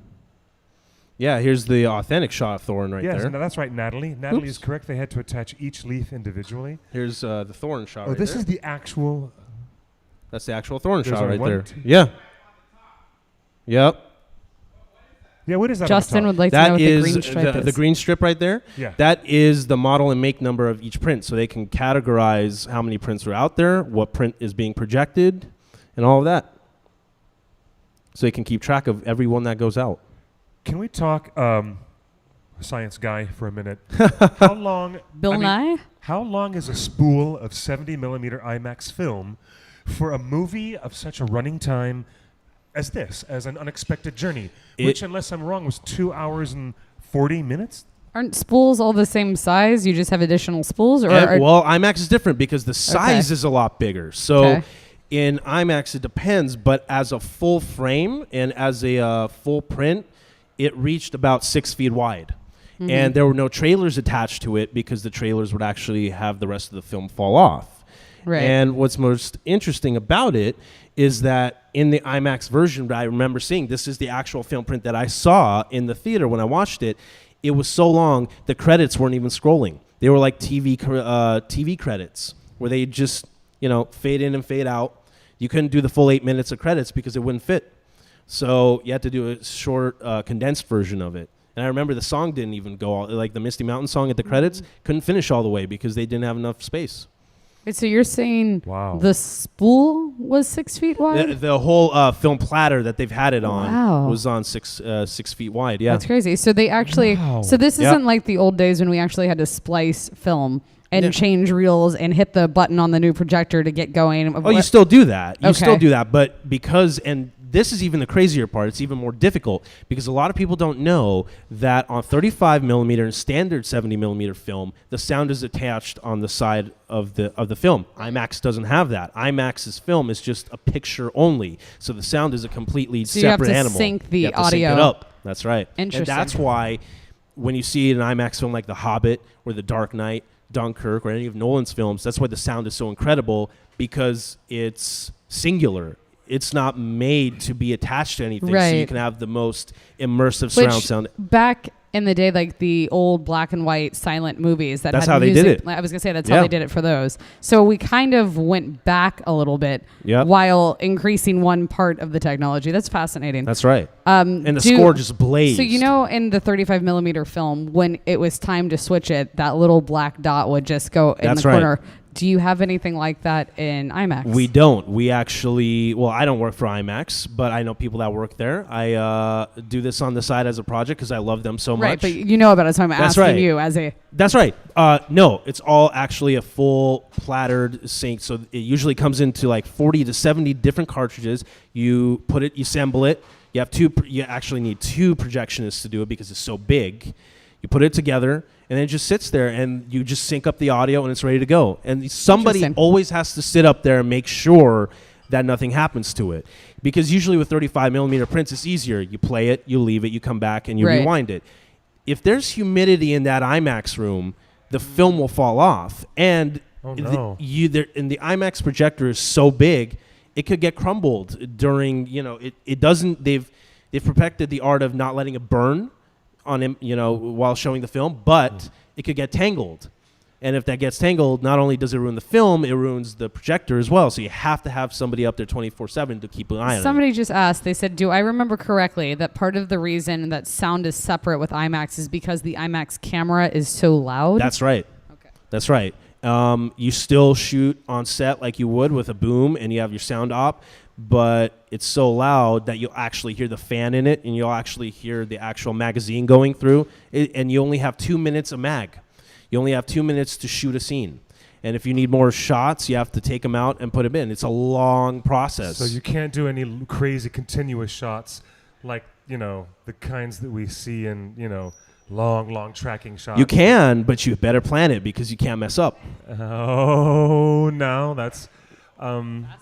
Yeah, here's the authentic shot of Thorin right Yes, there. no, that's right, Natalie. Natalie is correct. They had to attach each leaf individually. Here's the Thorin shot right this there. is the actual. That's the actual Thorin There's shot only right one, there. two- Yeah. Yep. Yeah, what is that? Justin on the would top? like to know That what the is green stripe the is. green strip right there. Yeah. That is the model and make number of each print, so they can categorize how many prints are out there, what print is being projected, and all of that. So they can keep track of every one that goes out. Can we talk science guy for a minute? How long? Bill I mean, Nye? How long is a spool of 70 millimeter IMAX film for a movie of such a running time as this, as An Unexpected Journey, which, unless I'm wrong, was 2 hours and 40 minutes? Aren't spools all the same size? You just have additional spools? Or Well, IMAX is different because the size is a lot bigger. So Okay. in IMAX, it depends, but as a full frame and as a full print, it reached about 6 feet wide. Mm-hmm. And there were no trailers attached to it because the trailers would actually have the rest of the film fall off. Right. And what's most interesting about it is that in the IMAX version that I remember seeing, this is the actual film print that I saw in the theater when I watched it. It was so long, the credits weren't even scrolling. They were like TV credits where they just, fade in and fade out. You couldn't do the full 8 minutes of credits because it wouldn't fit. So you had to do a short, condensed version of it. And I remember the song didn't even go all, like the Misty Mountain song at the credits, couldn't finish all the way because they didn't have enough space. Wait, so you're saying Wow. the spool was 6 feet wide? The whole film platter that they've had it on Wow. was on 6 feet wide. Yeah. That's crazy. So they actually, Wow. so this Yep. isn't like the old days when we actually had to splice film and Yeah. change reels and hit the button on the new projector to get going. Oh, you still do that. You still Okay. do that. But because, and this is even the crazier part, it's even more difficult because a lot of people don't know that on 35 millimeter and standard 70 millimeter film, the sound is attached on the side of the film. IMAX doesn't have that. IMAX's film is just a picture only. So the sound is a completely So you have separate to animal. sync the You have to sync it audio. up. That's right. Interesting. And that's why when you see an IMAX film like The Hobbit or The Dark Knight, Dunkirk, or any of Nolan's films, that's why the sound is so incredible because it's singular. It's not made to be attached to anything, so you Right. can have the most immersive surround sound. Back in the day, like the old black and white silent movies that That's had how they music. did it. I was gonna say that's Yeah. how they did it for those. So we kind of went back a little bit Yep. while increasing one part of the technology. That's fascinating. That's right. And the do- score just blazed. So in the 35 millimeter film, when it was time to switch it, that little black dot would just go in That's the right. corner. Do you have anything like that in IMAX? We don't. We actually, well, I don't work for IMAX, but I know people that work there. I do this on the side as a project because I love them so right, much. but you know about it, so I'm That's asking right. you as a. That's right. No, it's all actually a full plattered sync. So it usually comes into like 40 to 70 different cartridges. You put it, you assemble it. You have you actually need 2 projectionists to do it because it's so big. You put it together and then it just sits there and you just sync up the audio and it's ready to go. And somebody Interesting. always has to sit up there and make sure that nothing happens to it. Because usually with 35 millimeter prints, it's easier. You play it, you leave it, you come back, and you Right. rewind it. If there's humidity in that IMAX room, the film will fall off. And Oh, no. and the IMAX projector is so big, it could get crumbled during, it doesn't, they've perfected the art of not letting it burn on him, while showing the film, but it could get tangled. And if that gets tangled, not only does it ruin the film, it ruins the projector as well. So you have to have somebody up there 24/7 to keep an eye on it. Somebody just asked, they said, do I remember correctly that part of the reason that sound is separate with IMAX is because the IMAX camera is so loud? That's right. Okay. That's right. You still shoot on set like you would with a boom, and you have your sound op, but it's so loud that you'll actually hear the fan in it, and you'll actually hear the actual magazine going through it, and you only have 2 minutes of mag. You only have 2 minutes to shoot a scene. And if you need more shots, you have to take them out and put them in. It's a long process. So you can't do any crazy continuous shots like, the kinds that we see in, long tracking shots. You can, but you better plan it because you can't mess up. Oh, no, that's... Fascinating.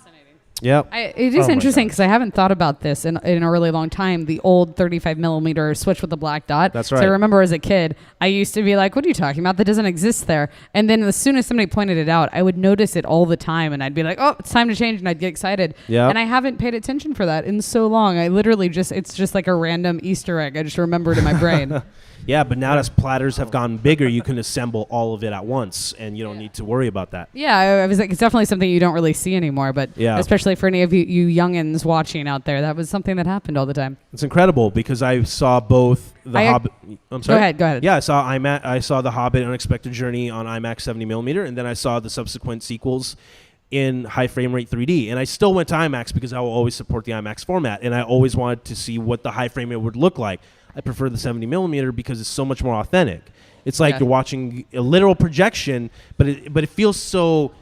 Yep. It is Oh my interesting God. because I haven't thought about this in a really long time. The old 35 millimeter switch with the black dot. That's So right. I remember as a kid, I used to be like, what are you talking about? That doesn't exist there. And then as soon as somebody pointed it out, I would notice it all the time. And I'd be like, oh, it's time to change. And I'd get excited. Yep. And I haven't paid attention for that in so long. I literally it's just like a random Easter egg. I just remembered in my brain. Yeah, but now as platters have gotten bigger, you can assemble all of it at once, and you don't need to worry about that. Yeah, I was like, it's definitely something you don't really see anymore. But Yeah. especially for any of you youngins watching out there, that was something that happened all the time. It's incredible because I saw both the Hobbit. I'm sorry. Go ahead. Yeah, I saw the Hobbit: Unexpected Journey on IMAX 70 millimeter, and then I saw the subsequent sequels in high frame rate 3D. And I still went to IMAX because I will always support the IMAX format, and I always wanted to see what the high frame rate would look like. I prefer the 70 millimeter because it's so much more authentic. It's like you're watching a literal projection, but it feels so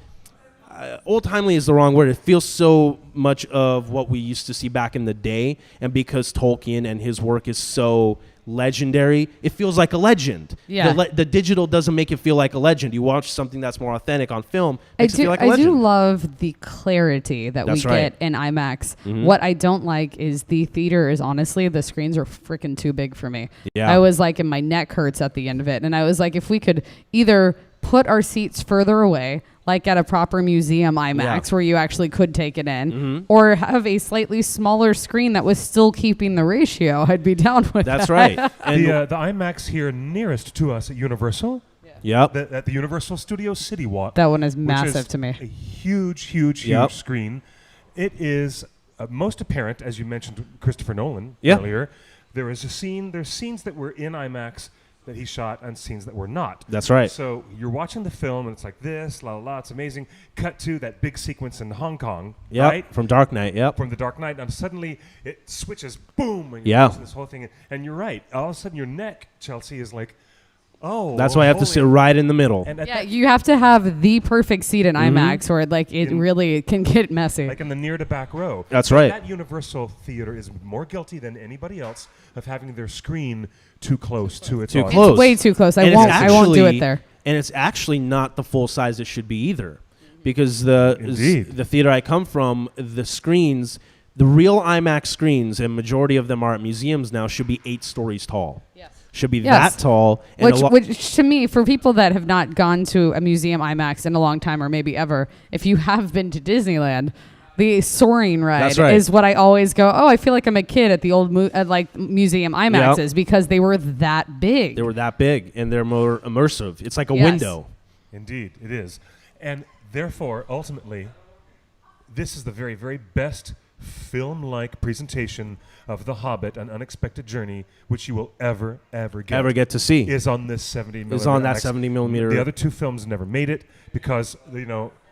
old-timely is the wrong word. It feels so much of what we used to see back in the day, and because Tolkien and his work is so legendary, it feels like a legend. Yeah. The digital doesn't make it feel like a legend. You watch something that's more authentic on film, makes it feel like a I legend. do love the clarity that That's we right. get in IMAX. Mhm. What I don't like is the theater is honestly, the screens are freaking too big for me. Yeah. I was like, and my neck hurts at the end of it. And I was like, if we could either put our seats further away, like at a proper museum IMAX where you actually could take it in, Mhm. or have a slightly smaller screen that was still keeping the ratio, I'd be down with That's that. right. And The IMAX here nearest to us at Universal, yep. at the Universal Studios City Walk, That one is which massive is to me. a huge Yep. screen. It is most apparent, as you mentioned Christopher Nolan Yeah. earlier. There's scenes that were in IMAX that he shot and scenes that were not. That's right. So you're watching the film and it's like this, la la la, it's amazing. Cut to that big sequence in Hong Kong, Yep. right? From Dark Knight. Yep. From The Dark Knight, and suddenly it switches, boom, and you're Yeah. watching this whole thing. And you're right. All of a sudden your neck, Chelsea, is like, oh. That's why I have to holy- sit right in the middle. And at Yeah, that, you have to have the perfect seat in Mhm. IMAX, or like it In- really can get messy. like in the near to back row. That's And right. That Universal Theater is more guilty than anybody else of having their screen too close to its Too audience. close. It's way too close. I And it's won't do it actually- there. And it's actually not the full size it should be either, because the Indeed. theater I come from, the screens, the real IMAX screens, and majority of them are at museums now, should be 8 stories tall. Yes. Should be Yes. that tall. And Which to me, for people that have not gone to a museum IMAX in a long time, or maybe ever, if you have been to Disneyland, the soaring ride That's right. is what I always go, oh, I feel like I'm a kid at the old museum IMAXs because they were that big. they were that big, and they're more immersive. It's like a Yes. window. Indeed, it is. And therefore, ultimately, this is the very, very best film-like presentation of The Hobbit, An Unexpected Journey, which you will ever get to see. is on this 70 millimeter. Is on that IMAX. 70 millimeter. The other two films never made it because,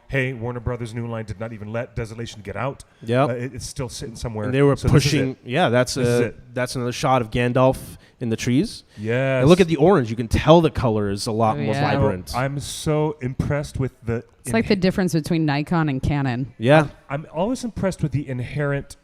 hey, Warner Brothers New Line did not even let Desolation get out. Yep. It's still sitting somewhere. And they were So this is pushing. it. Yeah, that's This is it. that's another shot of Gandalf in the trees. Yes. And look at the orange. You can tell the color is a lot Oh, more yeah. vibrant. I'm so impressed with the. It's like the difference between Nikon and Canon. Yeah. I'm always impressed with the inherent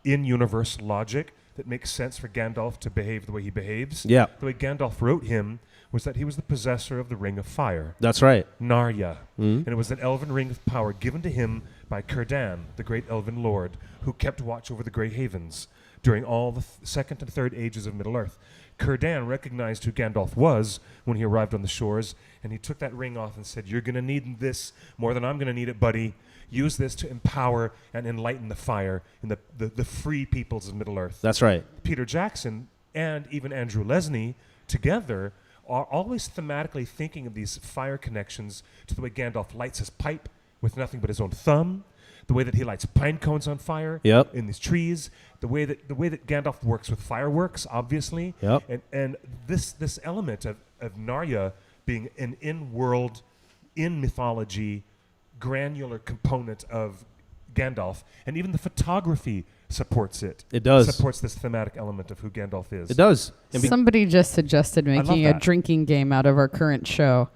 in-universe logic that makes sense for Gandalf to behave the way he behaves. Yeah. The way Gandalf wrote him was that he was the possessor of the Ring of Fire, That's right. Narya. Mhm. And it was an elven ring of power given to him by Círdan, the great elven lord, who kept watch over the Grey Havens during all the second and third ages of Middle-earth. Círdan recognized who Gandalf was when he arrived on the shores, and he took that ring off and said, "You're going to need this more than I'm going to need it, buddy. Use this to empower and enlighten the fire in the free peoples of Middle-earth." That's right. Peter Jackson and even Andrew Lesnie together are always thematically thinking of these fire connections to the way Gandalf lights his pipe with nothing but his own thumb, the way that he lights pine cones on fire in these trees, the way that Gandalf works with fireworks, obviously, and this element of Narya being an in-world, in mythology, granular component of Gandalf, and even the photography supports it. It does. Supports this thematic element of who Gandalf is. It does. Somebody just suggested making a drinking game out of our current show.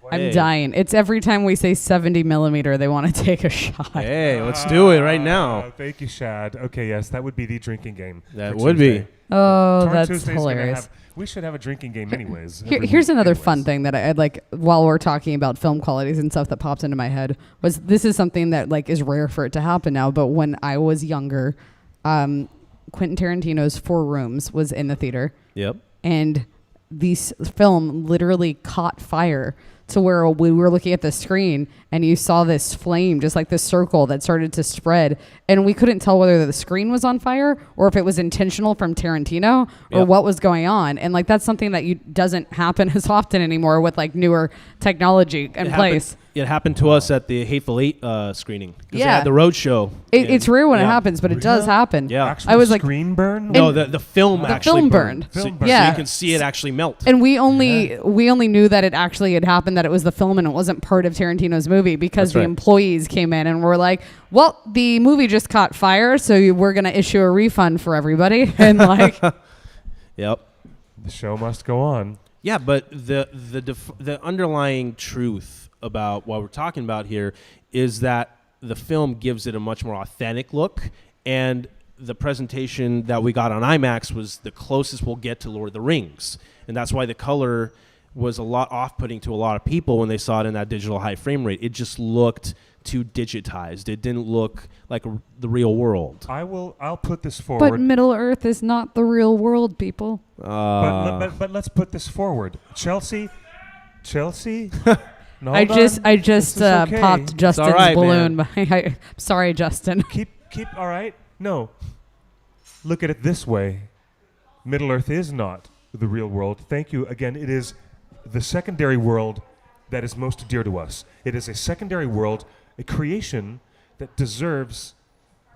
I'm dying. It's every time we say 70 millimeter, they want to take a shot. Hey, let's do it right now. Thank you, Shad. Okay, yes, that would be the drinking game. That would be. Oh, Torn that's Tuesday's hilarious. we should have a drinking game anyways. Here's another fun thing that I'd like, while we're talking about film qualities and stuff, that pops into my head, was this is something that like is rare for it to happen now, but when I was younger, Quentin Tarantino's Four Rooms was in the theater. Yep. And this film literally caught fire to where we were looking at the screen and you saw this flame, just like this circle that started to spread. And we couldn't tell whether the screen was on fire or if it was intentional from Tarantino or what was going on. And like, that's something that doesn't happen as often anymore with like newer technology in place. It happened to us at the Hateful Eight screening. Yeah. They had the road show. It's rare when it happens, but it does happen. Yeah. Actual I was like, screen burn? No, the film actually film burned. burned. So, Yeah. so you can see it actually melt. And we only knew that it actually had happened, that it was the film and it wasn't part of Tarantino's movie because the employees came in and were like, well, the movie just caught fire, so we're going to issue a refund for everybody. And like, Yep. The show must go on. Yeah, but the underlying truth about what we're talking about here is that the film gives it a much more authentic look, and the presentation that we got on IMAX was the closest we'll get to Lord of the Rings, and that's why the color was a lot off-putting to a lot of people when they saw it in that digital high frame rate. It just looked too digitized. It didn't look like the real world. I'll put this forward. but Middle Earth is not the real world, people. But let's put this forward. Chelsea. No, I just This is okay. popped Justin's right, balloon. Sorry, Justin. Keep all right. No. Look at it this way. Middle Earth is not the real world. Thank you. Again, it is the secondary world that is most dear to us. It is a secondary world, a creation that deserves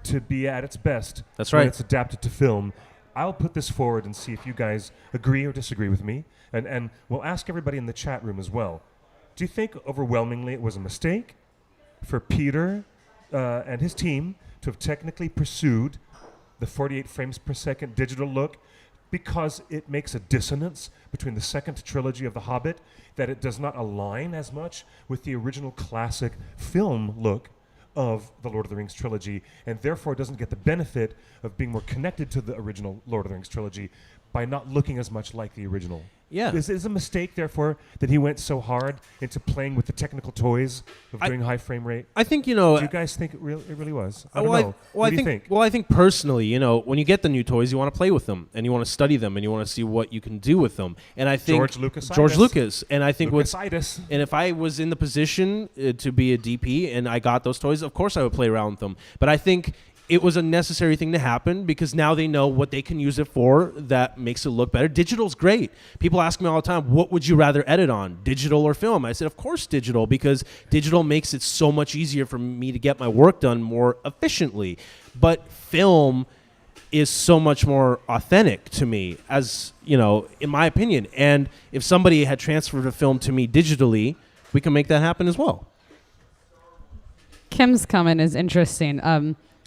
to be at its best. That's when right. it's adapted to film. I'll put this forward and see if you guys agree or disagree with me. And we'll ask everybody in the chat room as well. Do you think overwhelmingly it was a mistake for Peter and his team to have technically pursued the 48 frames per second digital look because it makes a dissonance between the second trilogy of The Hobbit, that it does not align as much with the original classic film look of the Lord of the Rings trilogy, and therefore doesn't get the benefit of being more connected to the original Lord of the Rings trilogy by not looking as much like the original? Yeah. Is it a mistake, therefore, that he went so hard into playing with the technical toys of doing high frame rate? I think, Do you guys think it really was? I don't know. What do you think? Well, I think personally, when you get the new toys, you want to play with them, and you want to study them, and you want to see what you can do with them. And I think George Lucas, and I think Lucasitis. and if I was in the position to be a DP and I got those toys, of course I would play around with them. But I think it was a necessary thing to happen because now they know what they can use it for that makes it look better. Digital's great. People ask me all the time, what would you rather edit on, digital or film? I said, of course digital, because digital makes it so much easier for me to get my work done more efficiently. But film is so much more authentic to me, as, in my opinion. And if somebody had transferred a film to me digitally, we can make that happen as well. Kim's comment is interesting.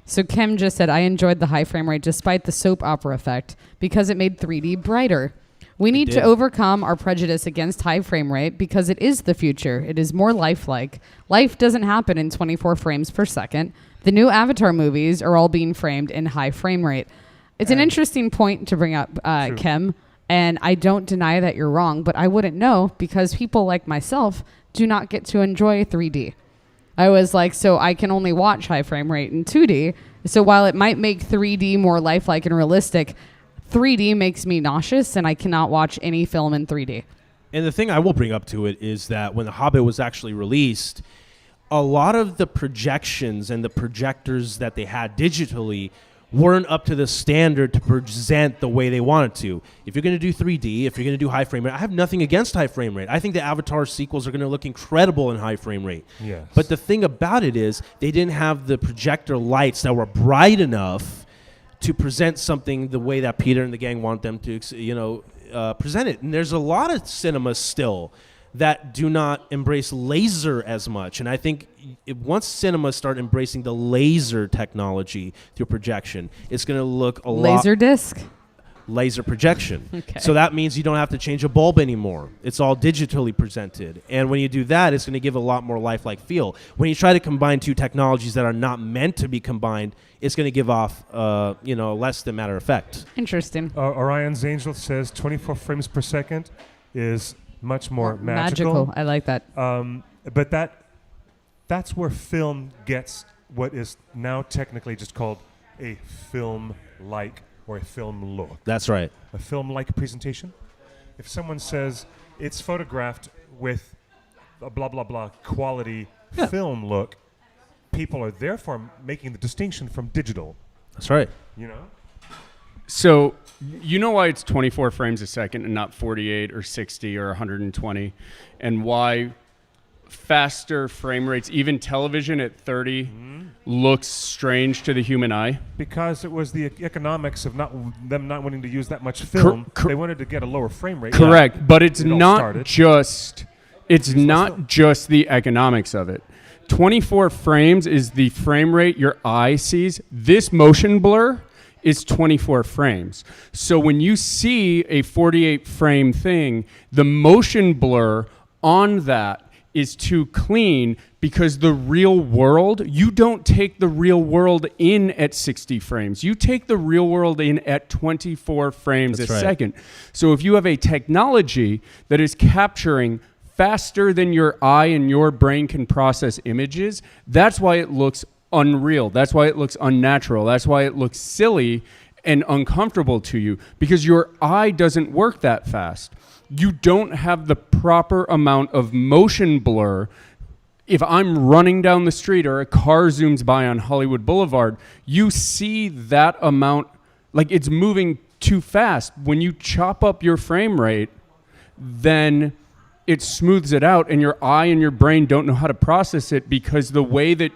So Kim just said, I enjoyed the high frame rate despite the soap opera effect because it made 3D brighter. We need to overcome our prejudice against high frame rate because it is the future. It is more lifelike. Life doesn't happen in 24 frames per second. The new Avatar movies are all being framed in high frame rate. It's an interesting point to bring up, Kim, and I don't deny that you're wrong, but I wouldn't know because people like myself do not get to enjoy 3D. I was like, so I can only watch high frame rate in 2D. So while it might make 3D more lifelike and realistic, 3D makes me nauseous and I cannot watch any film in 3D. And the thing I will bring up to it is that when The Hobbit was actually released, a lot of the projections and the projectors that they had digitally weren't up to the standard to present the way they wanted to. If you're going to do 3D, if you're going to do high frame rate, I have nothing against high frame rate. I think the Avatar sequels are going to look incredible in high frame rate. Yes. But the thing about it is they didn't have the projector lights that were bright enough to present something the way that Peter and the gang want them to, present it. And there's a lot of cinemas still that do not embrace laser as much. And I think once cinemas start embracing the laser technology through projection, it's going to look a Laser disc? laser projection. Okay. So that means you don't have to change a bulb anymore. It's all digitally presented. And when you do that, it's going to give a lot more lifelike feel. When you try to combine two technologies that are not meant to be combined, it's going to give off, less than matter effect. Interesting. Orion's Angel says 24 frames per second is much more magical. I like that. But that's where film gets what is now technically just called a film-like or a film look. That's right. A film-like presentation. If someone says it's photographed with a blah, blah, blah quality film look, people are therefore making the distinction from digital. That's right. You know? So you know why it's 24 frames a second and not 48 or 60 or 120, and why faster frame rates, even television at 30, looks strange to the human eye? Because it was the economics of them not wanting to use that much film. They wanted to get a lower frame rate. Correct, but it's It all not started. just the economics of it. 24 frames is the frame rate your eye sees. This motion blur is 24 frames. So when you see a 48 frame thing, the motion blur on that is too clean because the real world, you don't take the real world in at 60 frames. You take the real world in at 24 frames That's a right. second. So if you have a technology that is capturing faster than your eye and your brain can process images, that's why it looks unreal. That's why it looks unnatural. That's why it looks silly and uncomfortable to you, because your eye doesn't work that fast. You don't have the proper amount of motion blur. If I'm running down the street or a car zooms by on Hollywood Boulevard, you see that amount, like it's moving too fast. When you chop up your frame rate, then it smooths it out, and your eye and your brain don't know how to process it, because the way that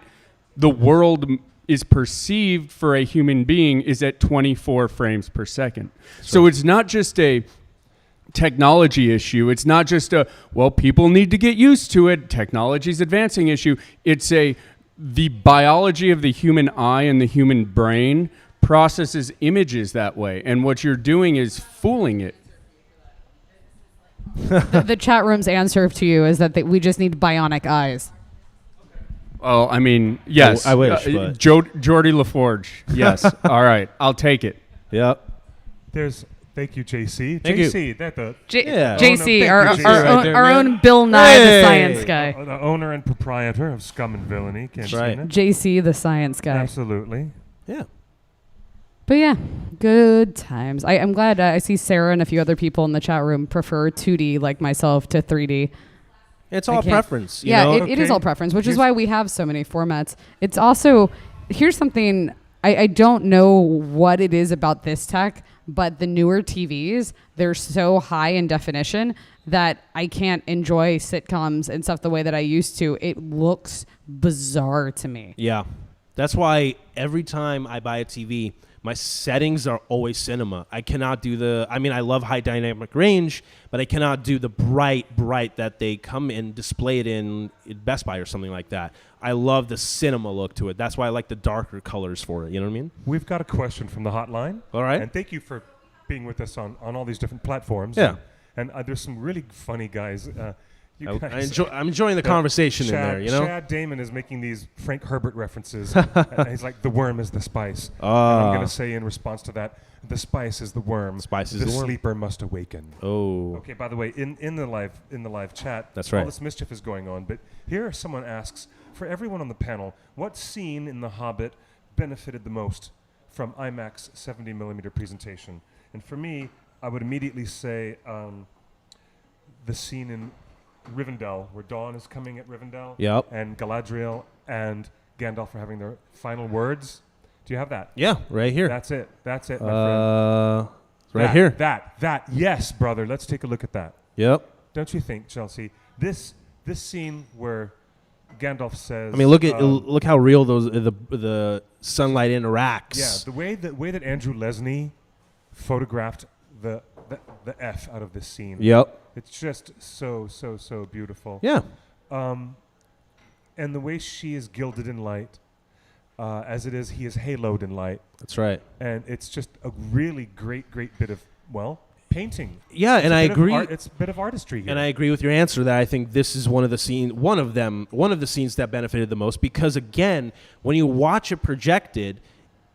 the world is perceived for a human being is at 24 frames per second. So it's not just a technology issue. It's not just people need to get used to it, technology's advancing issue. It's the biology of the human eye and the human brain processes images that way. And what you're doing is fooling it. The chat room's answer to you is that we just need bionic eyes. Oh, I mean, yes. I wish, but- Geordie LaForge. Yes. All right. I'll take it. Yep. Thank you, JC. Thank you. JC, that the Yeah. JC, Thank our, you, our, JC. our, Right there, our man. own Bill Nye, Hey. the science guy. the owner and proprietor of Scum and Villainy. Can't That's right. say that. JC, the science guy. Absolutely. Yeah. But yeah, good times. I'm glad I see Sarah and a few other people in the chat room prefer 2D like myself to 3D. It's I all can't- preference. You Yeah, know? it is Okay. all preference, which is Here's- why we have so many formats. It's also, here's something, I don't know what it is about this tech, but the newer TVs, they're so high in definition that I can't enjoy sitcoms and stuff the way that I used to. It looks bizarre to me. Yeah. That's why every time I buy a TV, my settings are always cinema. I cannot do I love high dynamic range, but I cannot do the bright that they come and display it in Best Buy or something like that. I love the cinema look to it. That's why I like the darker colors for it. You know what I mean? We've got a question from the hotline. All right. And thank you for being with us on all these different platforms. Yeah. And there's some really funny guys. You guys- I'm enjoying the conversation in there, you know? Chad Damon is making these Frank Herbert references. And he's like, the worm is the spice. And I'm going to say in response to that, the spice is the worm. Spice is the worm. sleeper must awaken. Oh. Okay, by the way, in the live chat, That's right. all this mischief is going on. But here someone asks, for everyone on the panel, what scene in The Hobbit benefited the most from IMAX 70mm presentation? And for me, I would immediately say the scene in Rivendell, where Dawn is coming at Rivendell, Yep. and Galadriel and Gandalf are having their final words. Do you have that? Yeah, right here. That's it, my friend. Right here. That. Yes, brother. Let's take a look at that. Yep. Don't you think, Chelsea? This scene where Gandalf says, I mean, look how real the sunlight interacts. yeah, the way that Andrew Lesney photographed the F out of this scene. Yep. It's just so beautiful. Yeah. And the way she is gilded in light, as it is, he is haloed in light. That's right. And it's just a really great bit of, painting. Yeah, and I agree. It's a bit of artistry here. And I agree with your answer that I think this is one of the scenes that benefited the most because, again, when you watch it projected,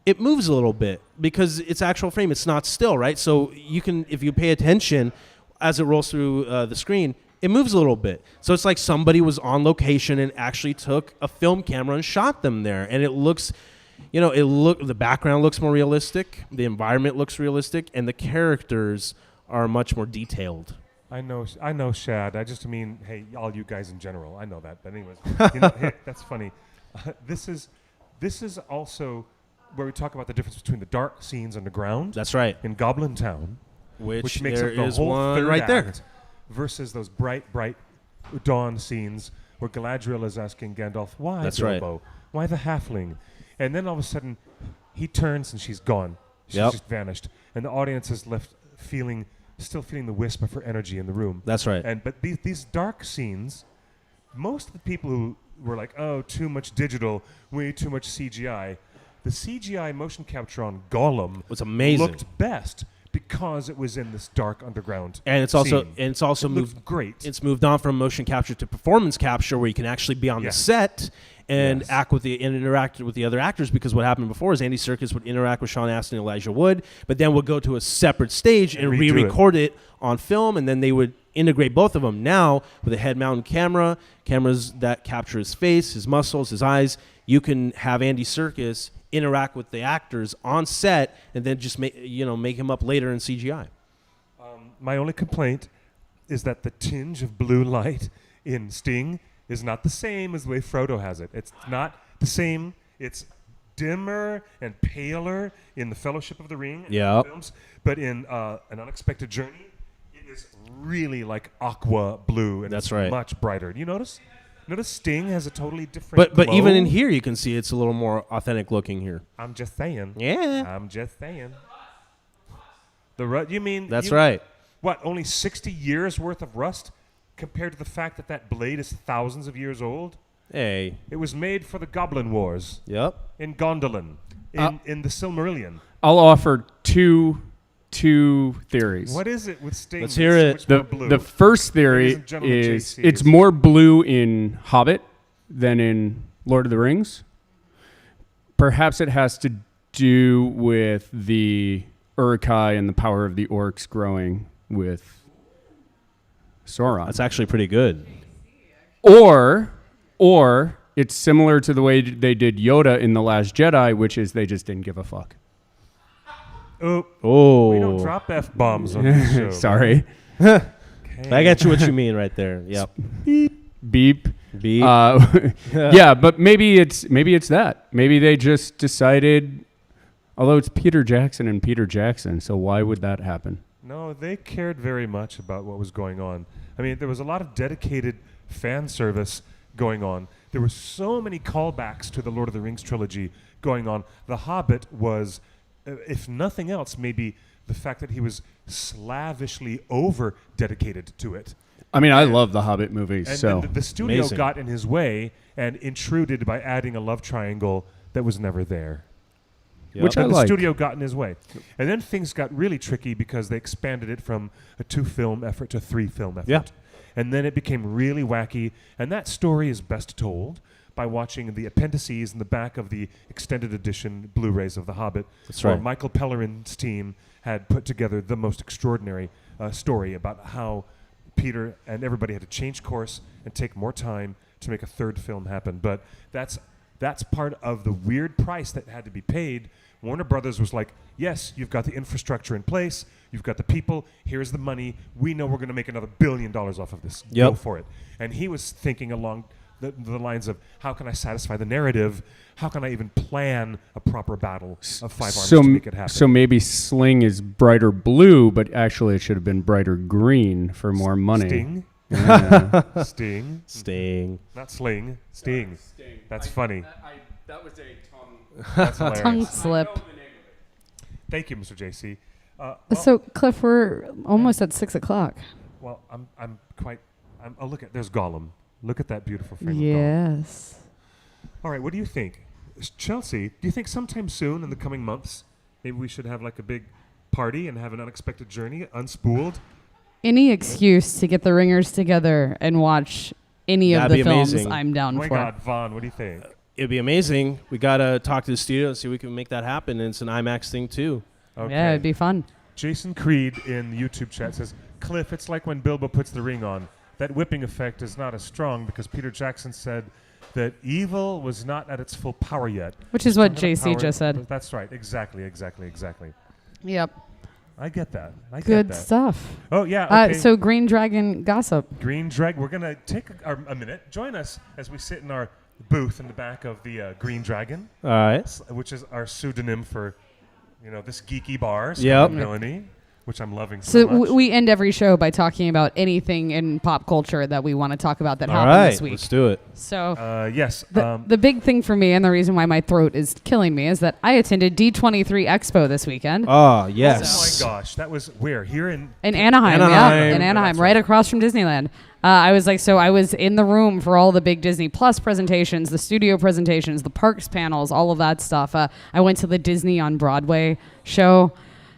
it moves a little bit because it's actual frame. It's not still, right? So you can, if you pay attention as it rolls through the screen, it moves a little bit. So it's like somebody was on location and actually took a film camera and shot them there. And it looks, the background looks more realistic, the environment looks realistic, and the characters are much more detailed. I know, Shad. I just mean, hey, all you guys in general. I know that, but anyways, hey, that's funny. This is also where we talk about the difference between the dark scenes underground. That's right. In Goblin Town, Which makes there up the is whole one third right there. act, versus those bright dawn scenes where Galadriel is asking Gandalf, "Why, That's Bilbo? Why the halfling?" And then all of a sudden, he turns and she's gone. She's just vanished, and the audience is left still feeling the wisp of her energy in the room. That's right. But these dark scenes, most of the people who were like, "Oh, too much digital, way too much CGI," the CGI motion capture on Gollum was amazing. Looked best because it was in this dark underground. And it's scene. also It moved looked great. It's moved on from motion capture to performance capture, where you can actually be on the set and interact with the other actors. Because what happened before is Andy Serkis would interact with Sean Astin and Elijah Wood, but then would go to a separate stage and re-record it on film, and then they would integrate both of them. Now with a head-mounted cameras that capture his face, his muscles, his eyes, you can have Andy Serkis interact with the actors on set, and then just make him up later in CGI. My only complaint is that the tinge of blue light in Sting is not the same as the way Frodo has it. It's not the same. It's dimmer and paler in the Fellowship of the Ring films, but in An Unexpected Journey, it is really like aqua blue, and That's it's right. much brighter. Do you notice? Notice Sting has a totally different But glow. even in here, you can see it's a little more authentic looking here. I'm just saying. Yeah. I'm just saying. The rust. You mean? That's right. What? Only 60 years worth of rust compared to the fact that blade is thousands of years old. Hey. It was made for the Goblin Wars. Yep. In Gondolin, in the Silmarillion. I'll offer two theories. What is it with Sting? Let's hear it. So much more blue? The first theory Ladies and gentlemen, is JC it's more blue in Hobbit than in Lord of the Rings. Perhaps it has to do with the Uruk-hai and the power of the orcs growing with Sauron. That's actually pretty good. Or it's similar to the way they did Yoda in The Last Jedi, which is they just didn't give a fuck. Oh. We don't drop F-bombs on this show. Sorry. Okay. I get you what you mean right there. Yep. Beep. Yeah, but maybe it's that. Maybe they just decided, although it's Peter Jackson and Peter Jackson, so why would that happen? No, they cared very much about what was going on. I mean, there was a lot of dedicated fan service going on. There were so many callbacks to the Lord of the Rings trilogy going on. The Hobbit was, if nothing else, maybe the fact that he was slavishly over-dedicated to it. I mean, I love the Hobbit movies. And so then the studio Amazing. got in his way and intruded by adding a love triangle that was never there. Yep. Which I But the like. studio got in his way. And then things got really tricky because they expanded it from a 2-film effort to a 3-film effort. Yeah. And then it became really wacky. And that story is best told by watching the appendices in the back of the extended edition Blu-rays of The Hobbit. That's where right. Michael Pellerin's team had put together the most extraordinary story about how Peter and everybody had to change course and take more time to make a third film happen. But that's part of the weird price that had to be paid. Warner Brothers was like, yes, you've got the infrastructure in place, you've got the people, here's the money, we know we're going to make another $1 billion off of this. Yep. Go for it. And he was thinking along the lines of, how can I satisfy the narrative? How can I even plan a proper battle of 5 armies to make it happen? So maybe Sling is brighter blue, but actually it should have been brighter green for more money. Sting? Yeah. Sting? Sting. Not Sling. Sting. Sting. That's funny. That was a tongue. That's hilarious. Tongue slip. Thank you, Mr. JC. So, Cliff, we're almost at 6 o'clock. Well, oh, look at, there's Gollum. Look at that beautiful frame of Gollum. Yes. All right, what do you think? Chelsea, do you think sometime soon in the coming months, maybe we should have like a big party and have an unexpected journey, unspooled? Any excuse to get the ringers together and watch any of That'd the be films, amazing. I'm down Oh my for. God, Vaughn, what do you think? It'd be amazing. We got to talk to the studio and see if we can make that happen. And it's an IMAX thing, too. Okay. Yeah, it'd be fun. Jason Creed in the YouTube chat says, Cliff, it's like when Bilbo puts the ring on. That whipping effect is not as strong because Peter Jackson said that evil was not at its full power yet. Which is what Not enough JC power- just said. That's right. Exactly. Yep. I get that. Good stuff. Oh, yeah. Okay. So Green Dragon gossip. Green Dragon. We're going to take a minute. Join us as we sit in our booth in the back of the Green Dragon, All right. which is our pseudonym for, this geeky bar, Yep. Melanie, which I'm loving so So much. we end every show by talking about anything in pop culture that we want to talk about that All happened right. this week. Let's do it. So yes. the big thing for me and the reason why my throat is killing me is that I attended D23 Expo this weekend Oh, Oh yes. my gosh, that was where? Here in in Anaheim. Yeah, Anaheim. in Anaheim, That's right right. across from Disneyland. I was in the room for all the big Disney Plus presentations, the studio presentations, the parks panels, all of that stuff. I went to the Disney on Broadway show.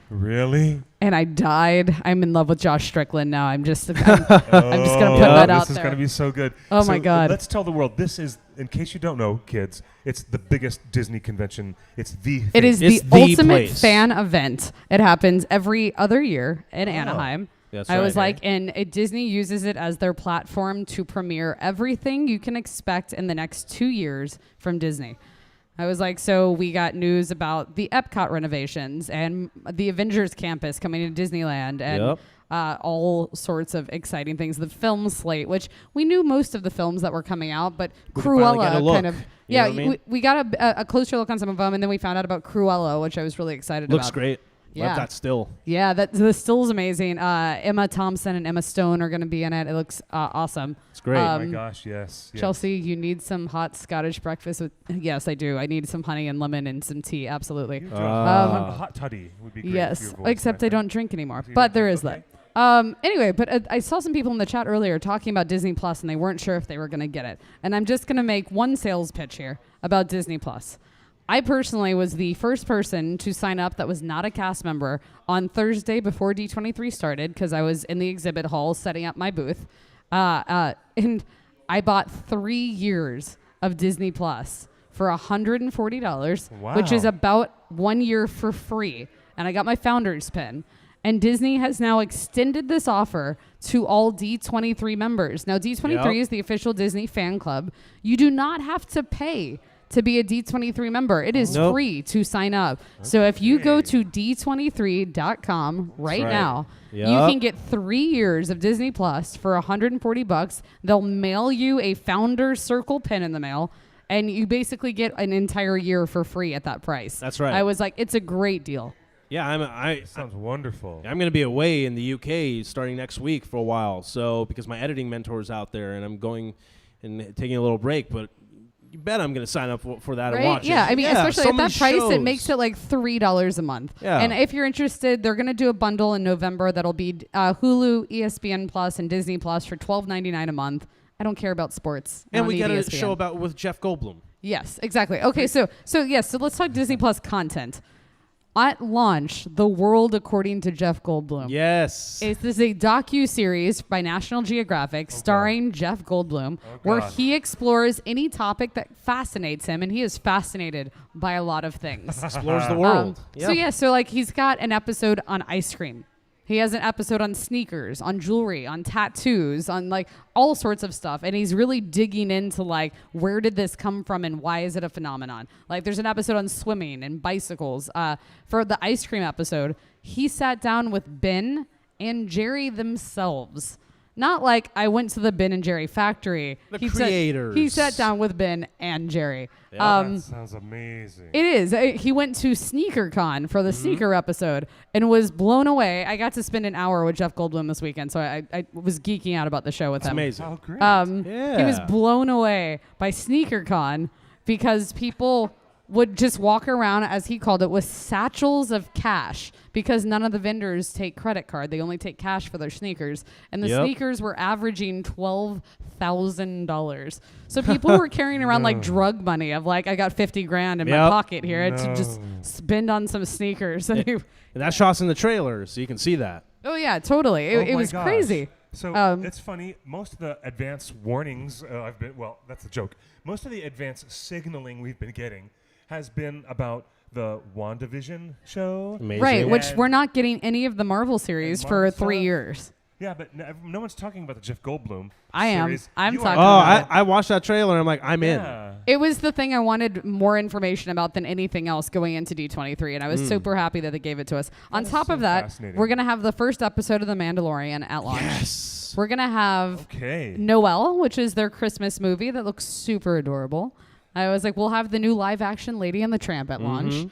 Really? And I died. I'm in love with Josh Strickland now. I'm just gonna put that out This is there. going to be so good. Oh So, my God. Let's tell the world. This is, in case you don't know, kids, it's the biggest Disney convention. It's the It thing. is It's the the ultimate place. fan event. It happens every other year in Anaheim. That's I right. was like, and Disney uses it as their platform to premiere everything you can expect in the next 2 years from Disney. I was like, so we got news about the Epcot renovations and the Avengers campus coming to Disneyland and Yep. all sorts of exciting things. The film slate, which we knew most of the films that were coming out, but We could finally get a Cruella look. kind of, You know yeah, what I mean? we got a closer look on some of them, and then we found out about Cruella, which I was really excited Looks about. great. Yeah. Love that still. Yeah, the still's amazing. Emma Thompson and Emma Stone are going to be in it. It looks awesome. It's great. Oh my gosh, yes. Chelsea, you need some hot Scottish breakfast with. Yes, I do. I need some honey and lemon and some tea. Absolutely. A hot toddy would be great. for Yes, your voice, except I I think. don't drink anymore. You But don't there drink, is okay. that. Anyway, but I saw some people in the chat earlier talking about Disney Plus, and they weren't sure if they were going to get it. And I'm just going to make one sales pitch here about Disney Plus. I personally was the first person to sign up that was not a cast member on Thursday before D23 started because I was in the exhibit hall setting up my booth. And I bought 3 years of Disney Plus for $140, which is Wow. about 1 year for free. And I got my founder's pin. And Disney has now extended this offer to all D23 members. Now, D23 Yep. is the official Disney fan club. You do not have to pay to be a D23 member. It is Nope. free to sign up. So if you go Okay. to d23.com right right. now, Yep. you can get 3 years of Disney Plus for $140. They'll mail you a Founders Circle pin in the mail, and you basically get an entire year for free at that price. That's right. I was like, it's a great deal. Yeah, Sounds wonderful. I'm going to be away in the UK starting next week for a while. So because my editing mentor's out there, and I'm going and taking a little break, but you bet I'm going to sign up for that and Right? watch Yeah, it. I mean, Yeah, especially so at that many price, it shows. makes it like $3 a month. Yeah. And if you're interested, they're going to do a bundle in November that'll be Hulu, ESPN Plus, and Disney Plus for $12.99 a month. I don't care about sports. I And don't we need got a ESPN. show about with Jeff Goldblum. Yes, exactly. Okay, so let's talk Disney Plus content. at launch, The World According to Jeff Goldblum. Yes. This is a docu-series by National Geographic starring Jeff Goldblum, where he explores any topic that fascinates him, and he is fascinated by a lot of things. Explores the world. So like he's got an episode on ice cream. He has an episode on sneakers, on jewelry, on tattoos, on like all sorts of stuff. And he's really digging into like, where did this come from and why is it a phenomenon? Like there's an episode on swimming and bicycles. For the ice cream episode, he sat down with Ben and Jerry themselves. Not like I went to the Ben and Jerry factory. The he creators. He sat down with Ben and Jerry. That sounds amazing. It is. He went to SneakerCon for the sneaker episode and was blown away. I got to spend an hour with Jeff Goldblum this weekend, so I was geeking out about the show with him. Amazing. Oh, great. He was blown away by SneakerCon because people would just walk around, as he called it, with satchels of cash because none of the vendors take credit card. They only take cash for their sneakers. And the sneakers were averaging $12,000. So people were carrying around like drug money of like, I got 50 grand in my pocket here to just spend on some sneakers. And that shot's in the trailer, so you can see that. Oh, yeah, totally. It was crazy. So it's funny. Most of the advance warnings that's a joke. Most of the advance signaling we've been getting has been about the WandaVision show. Amazing. Right, which we're not getting any of the Marvel series for 3 years. Yeah, but no one's talking about the Jeff Goldblum I am. series. I'm You talking are. about it. I watched that trailer and I'm like, I'm in. It was the thing I wanted more information about than anything else going into D23, and I was super happy that they gave it to us. On top of that, we're going to have the first episode of The Mandalorian at launch. Yes. We're going to have Noelle, which is their Christmas movie that looks super adorable. I was like, we'll have the new live-action Lady and the Tramp at launch.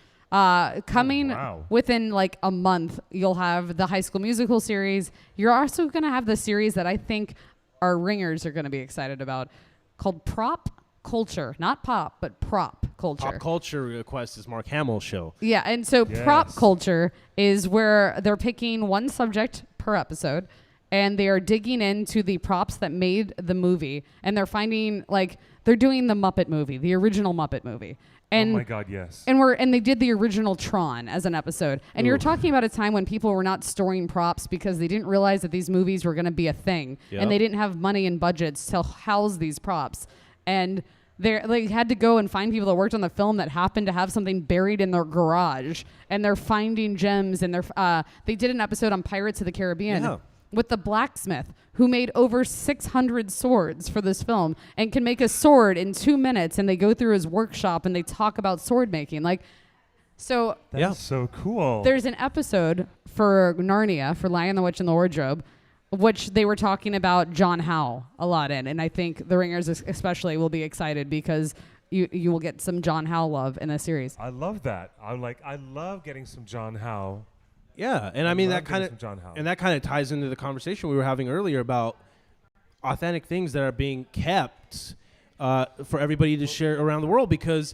Coming within like a month, you'll have the High School Musical series. You're also going to have the series that I think our ringers are going to be excited about called Prop Culture. Not pop, but prop culture. Pop Culture Request is Mark Hamill's show. Yeah, and so Prop Culture is where they're picking one subject per episode, and they are digging into the props that made the movie, and they're finding like they're doing the Muppet movie, the original Muppet movie. And, oh my God, yes. And they did the original Tron as an episode. And you're talking about a time when people were not storing props because they didn't realize that these movies were going to be a thing, and they didn't have money and budgets to house these props. And they had to go and find people that worked on the film that happened to have something buried in their garage, and they're finding gems. And they did an episode on Pirates of the Caribbean with the blacksmith who made over 600 swords for this film and can make a sword in 2 minutes. And they go through his workshop and they talk about sword making. So that's so cool. There's an episode for Narnia, for Lion, the Witch, and the Wardrobe, which they were talking about John Howe a lot in. And I think the ringers especially will be excited because you will get some John Howe love in this series. I love that. I love getting some John Howe. Yeah, and I mean that kind of ties into the conversation we were having earlier about authentic things that are being kept for everybody to share around the world. Because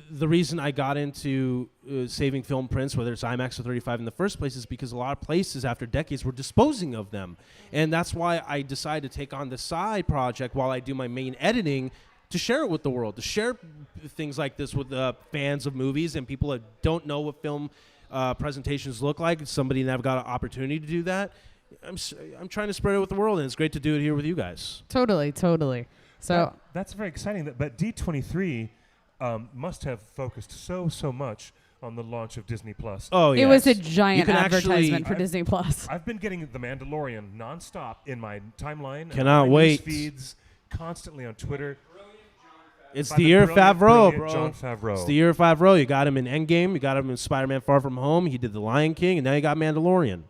the reason I got into saving film prints, whether it's IMAX or 35 in the first place, is because a lot of places after decades were disposing of them, and that's why I decided to take on the side project while I do my main editing to share it with the world, to share things like this with fans of movies and people that don't know what film presentations look like. Somebody that I've got an opportunity to do that. I'm trying to spread it with the world, and it's great to do it here with you guys. Totally. So that's very exciting. But D23 must have focused so much on the launch of Disney Plus. Oh yeah, it was a giant advertisement for Disney Plus. I've been getting The Mandalorian nonstop in my timeline. Cannot wait. Feeds constantly on Twitter. It's the year of Favreau, bro. John Favreau. It's the year of Favreau. You got him in Endgame. You got him in Spider-Man: Far From Home. He did The Lion King, and now you got Mandalorian.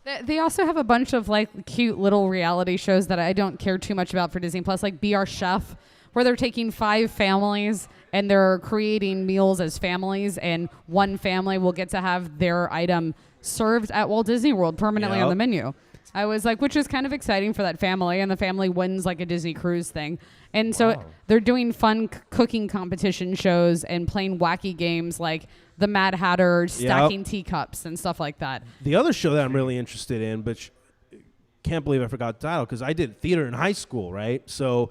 Yep. They also have a bunch of like cute little reality shows that I don't care too much about for Disney Plus, like Be Our Chef, where they're taking 5 families and they're creating meals as families, and one family will get to have their item served at Walt Disney World permanently on the menu. I was like, which is kind of exciting for that family, and the family wins like a Disney cruise thing. And so they're doing fun cooking competition shows and playing wacky games like the Mad Hatter, stacking teacups and stuff like that. The other show that I'm really interested in, but can't believe I forgot the title because I did theater in high school, right? So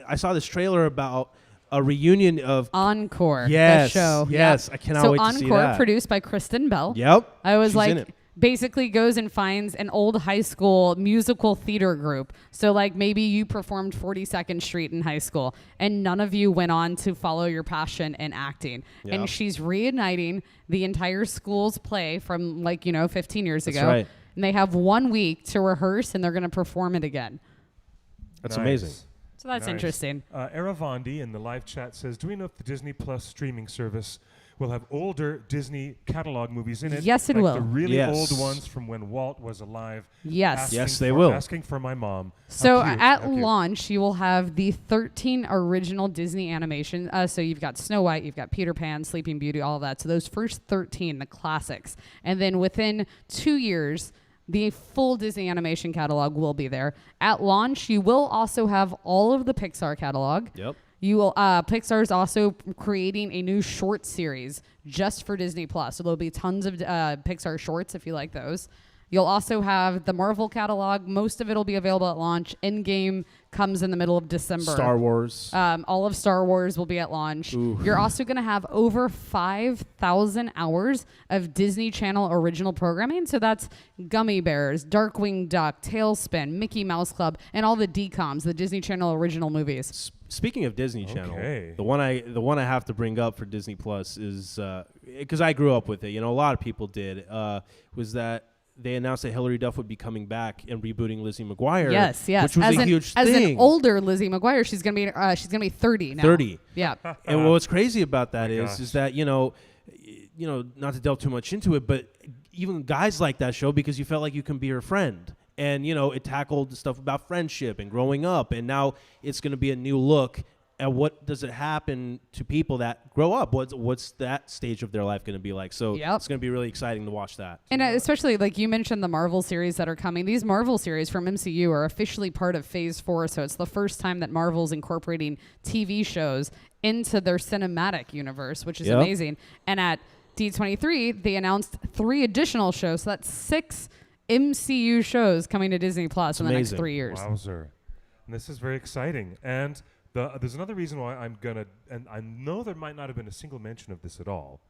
I saw this trailer about a reunion of Encore. Yes, The show. yes. Yeah. I cannot so wait to see Encore, that. produced by Kristen Bell. Yep. I was she's in like, it. basically goes and finds an old high school musical theater group. So like maybe you performed 42nd Street in high school and none of you went on to follow your passion in acting. Yeah. And she's reuniting the entire school's play from 15 years That's ago. right. And they have 1 week to rehearse and they're going to perform it again. That's Nice. amazing. So that's Nice. interesting. Aravandi in the live chat says, do we know if the Disney Plus streaming service will have older Disney catalog movies in it? Yes, it like will. The really Yes. old ones from when Walt was alive. Yes. asking Yes, they for- will. Asking for my mom. How So cute, at how cute. launch, you will have the 13 original Disney animation. So you've got Snow White, you've got Peter Pan, Sleeping Beauty, all of that. So those first 13, the classics. And then within 2 years, the full Disney animation catalog will be there. At launch, you will also have all of the Pixar catalog. Yep. You will. Pixar is also creating a new short series just for Disney Plus. So there'll be tons of Pixar shorts if you like those. You'll also have the Marvel catalog. Most of it will be available at launch. Endgame comes in the middle of December. Star Wars. All of Star Wars will be at launch. Ooh. You're also going to have over 5,000 hours of Disney Channel original programming. So that's Gummy Bears, Darkwing Duck, Tailspin, Mickey Mouse Club, and all the DComs, the Disney Channel original movies. Speaking of Disney Channel, Okay. the one I have to bring up for Disney Plus is because I grew up with it. You know, a lot of people did. Was that they announced that Hilary Duff would be coming back and rebooting Lizzie McGuire. Yes, which was a huge as thing. an older Lizzie McGuire, she's gonna be 30 now. 30. Yeah. And what's crazy about that gosh. is that not to delve too much into it, but even guys like that show because you felt like you can be her friend. And, it tackled stuff about friendship and growing up. And now it's going to be a new look at what does it happen to people that grow up? What's that stage of their life going to be like? So Yep. it's going to be really exciting to watch that. And especially like you mentioned the Marvel series that are coming. These Marvel series from MCU are officially part of Phase 4. So it's the first time that Marvel's incorporating TV shows into their cinematic universe, which is Yep. amazing. And at D23, they announced 3 additional shows. So that's 6 MCU shows coming to Disney Plus in the next amazing. 3 years. Wowzer. And this is very exciting. And there's another reason why I'm going to, and I know there might not have been a single mention of this at all,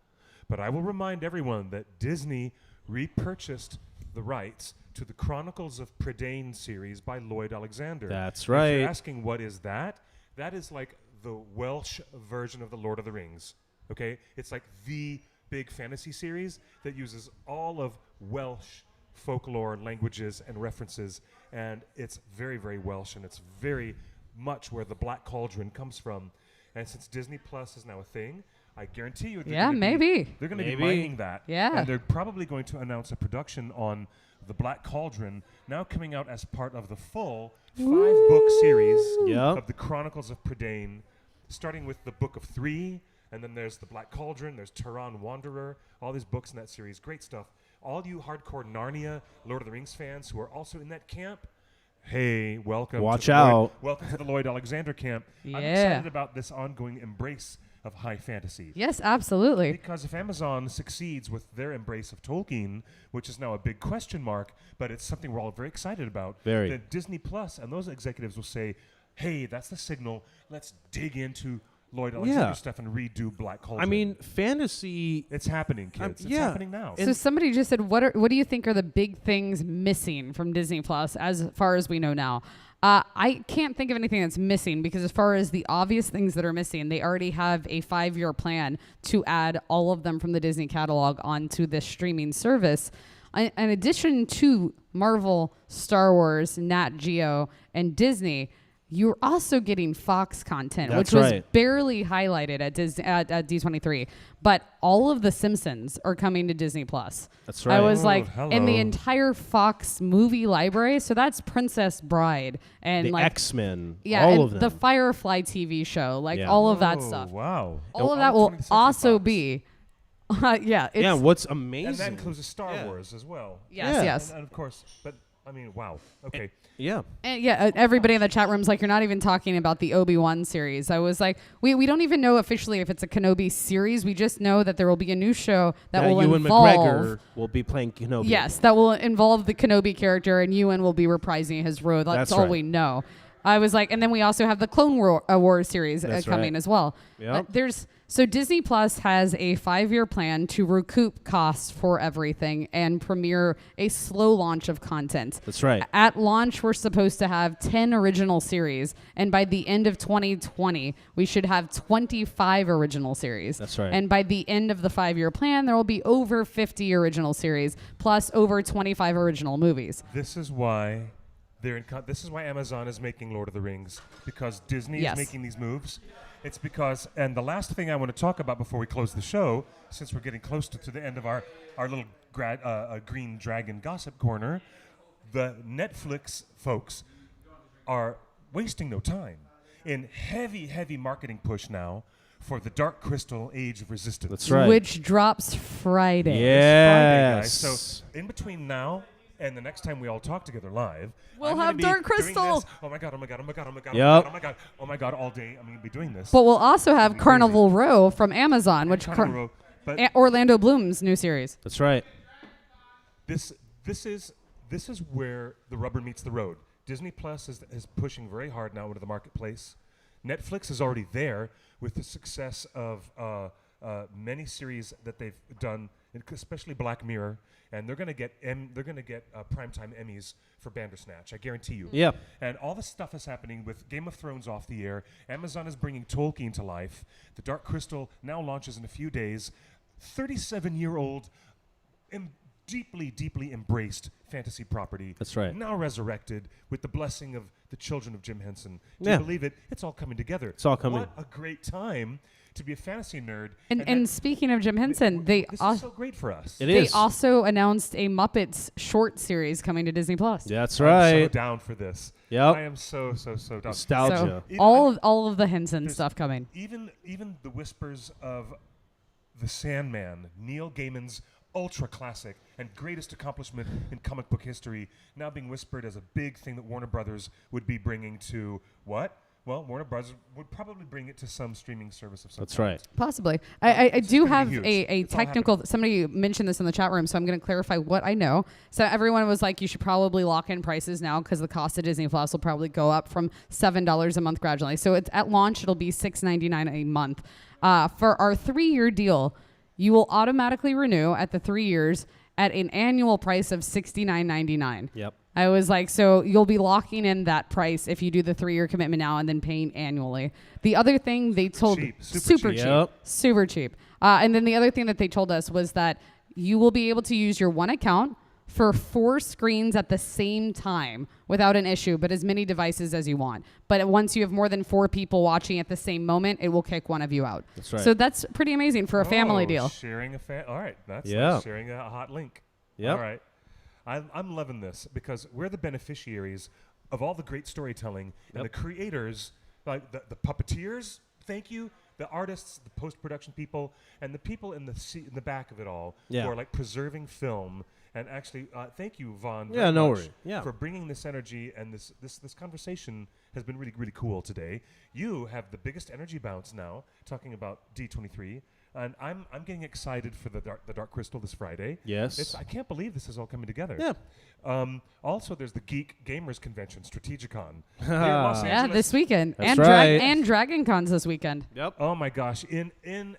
but I will remind everyone that Disney repurchased the rights to the Chronicles of Prydain series by Lloyd Alexander. That's If right. you're asking what is that? That is like the Welsh version of the Lord of the Rings. Okay? It's like the big fantasy series that uses all of Welsh folklore, languages, and references, and it's very, very Welsh, and it's very much where the Black Cauldron comes from. And since Disney Plus is now a thing, I guarantee you Yeah, maybe. they're going to be Maybe. mining that. Yeah. And they're probably going to announce a production on the Black Cauldron now coming out as part of the full 5-book series Yep. of the Chronicles of Prydain, starting with the Book of 3, and then there's the Black Cauldron, there's Turan Wanderer, all these books in that series. Great stuff. All you hardcore Narnia, Lord of the Rings fans who are also in that camp, hey, welcome. Watch to the Lloyd- out. welcome to the Lloyd Alexander camp. I'm Yeah. excited about this ongoing embrace of high fantasy. Yes, absolutely. Because if Amazon succeeds with their embrace of Tolkien, which is now a big question mark, but it's something we're all very excited about, Very. then Disney Plus and those executives will say, hey, that's the signal. Let's dig into Lloyd Alexander Yeah. stuff and redo Black Cauldron. I mean, fantasy. it's happening, kids. It's yeah. happening now. So somebody just said, what do you think are the big things missing from Disney Plus as far as we know now? I can't think of anything that's missing because as far as the obvious things that are missing, they already have a 5-year plan to add all of them from the Disney catalog onto this streaming service. In addition to Marvel, Star Wars, Nat Geo, and Disney, you're also getting Fox content, That's which was right. barely highlighted at D23. But all of the Simpsons are coming to Disney Plus. That's I right. was Oh, like, in the hello. entire Fox movie library, so that's Princess Bride and The like X-Men. yeah, all and of them. the Firefly TV show, like Yeah. all of that Oh, stuff. Wow. All of that will 20th Century also Fox. be, yeah, it's, yeah, what's amazing. And that includes Star Yeah. Wars as well. yes, Yeah. yes. And of course, but I mean, wow. Okay. Yeah. And yeah, everybody in the chat room's like, you're not even talking about the Obi-Wan series. I was like, we don't even know officially if it's a Kenobi series. We just know that there will be a new show that will Ewan involve. McGregor will be playing Kenobi. Yes, that will involve the Kenobi character, and Ewan will be reprising his role. That's That's all right. we know. I was like, and then we also have the Clone Wars series That's coming right. as well. Yep. So Disney Plus has a 5-year plan to recoup costs for everything and premiere a slow launch of content. That's right. At launch, we're supposed to have 10 original series, and by the end of 2020, we should have 25 original series. That's right. And by the end of the 5-year plan, there will be over 50 original series, plus over 25 original movies. This is why this is why Amazon is making Lord of the Rings, because Disney Yes. is making these moves. It's because, and the last thing I want to talk about before we close the show, since we're getting close to the end of our little green dragon gossip corner, the Netflix folks are wasting no time in heavy marketing push now for the Dark Crystal Age of Resistance. That's right. Which drops Friday. Friday, guys. Yes. So in between now and the next time we all talk together live, We'll I'm gonna have be Dark doing Crystal. this. Oh my god! Oh my god! Oh my god! Oh my god! Yep. Oh my god! Oh my god! All day I'm gonna be doing this. But we'll also have Crazy. Carnival Row from Amazon, which Carnival Row. But Orlando Bloom's new series. That's right. this is where the rubber meets the road. Disney Plus is pushing very hard now into the marketplace. Netflix is already there with the success of many series that they've done, especially Black Mirror, and they're going to get primetime Emmys for Bandersnatch. I guarantee you. Yeah. And all this stuff is happening with Game of Thrones off the air. Amazon is bringing Tolkien to life. The Dark Crystal now launches in a few days. 37-year-old, deeply embraced fantasy property. That's right. Now resurrected with the blessing of the children of Jim Henson. Do Yeah. you believe it? It's all coming together. It's all coming. What a great time to be a fantasy nerd. And that- speaking of Jim Henson, this is so great for us. It they is. also announced a Muppets short series coming to Disney Plus. That's I'm so right. down for this. Yep. I am so down. Nostalgia. So Even all of the Henson there's stuff coming. Even the whispers of the Sandman, Neil Gaiman's ultra classic and greatest accomplishment in comic book history, now being whispered as a big thing that Warner Brothers would be bringing to what? Well, Warner Brothers would probably bring it to some streaming service of some That's kind. right. Possibly. I It's do gonna be have huge. a It's all technical, somebody mentioned this in the chat room, so I'm going to clarify what I know. So everyone was like, you should probably lock in prices now because the cost of Disney Plus will probably go up from $7 a month gradually. So it's at launch, it'll be $6.99 a month. For our 3-year deal, you will automatically renew at the 3 years at an annual price of $69.99. Yep. I was like, so you'll be locking in that price if you do the 3-year commitment now and then paying annually. The other thing they told cheap, super super cheap. cheap, Yep. super cheap. And then the other thing that they told us was that you will be able to use your one account for 4 screens at the same time without an issue, but as many devices as you want. But once you have more than 4 people watching at the same moment, it will kick one of you out. That's right. So that's pretty amazing for a family deal. Sharing all right, that's Yeah. like sharing a hot link. Yep. All right. I'm loving this because we're the beneficiaries of all the great storytelling and the creators, like the puppeteers, thank you, the artists, the post-production people, and the people in the back of it all Yeah. who are like preserving film. And actually, thank you, Vaughn, Yeah, very no much worry. Yeah. for bringing this energy, and this conversation has been really cool today. You have the biggest energy bounce now, talking about D23, and I'm getting excited for the Dark Crystal this Friday. Yes. I can't believe this is all coming together. Yeah. Also, there's the Geek Gamers Convention, Strategicon. Here in Los Yeah, Angeles. this weekend. That's and right. and Dragon Cons this weekend. Yep. Oh my gosh!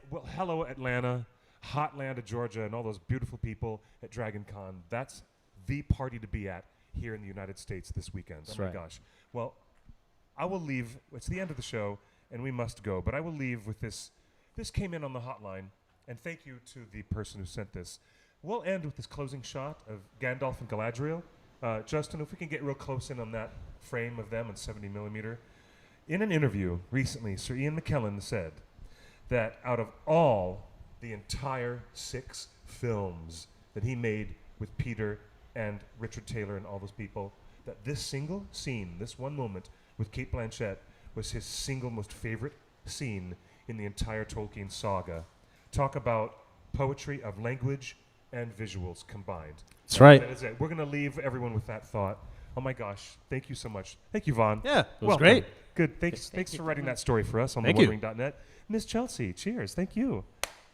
Well, hello Atlanta, hot land of Georgia, and all those beautiful people at Dragon Con. That's the party to be at here in the United States this weekend. That's oh my right. gosh! Well, I will leave. It's the end of the show, and we must go. But I will leave with this. This came in on the hotline, and thank you to the person who sent this. We'll end with this closing shot of Gandalf and Galadriel. Justin, if we can get real close in on that frame of them in 70 millimeter. In an interview recently, Sir Ian McKellen said that out of all the entire 6 films that he made with Peter and Richard Taylor and all those people, that this single scene, this one moment with Cate Blanchett, was his single most favorite scene in the entire Tolkien saga. Talk about poetry of language and visuals combined. That's right. That is it. We're going to leave everyone with that thought. Oh my gosh. Thank you so much. Thank you, Vaughn. Yeah, it was Welcome. great. Good. Thanks for writing that story for us on Thank you. theonering.net. Miss Chelsea, cheers. Thank you.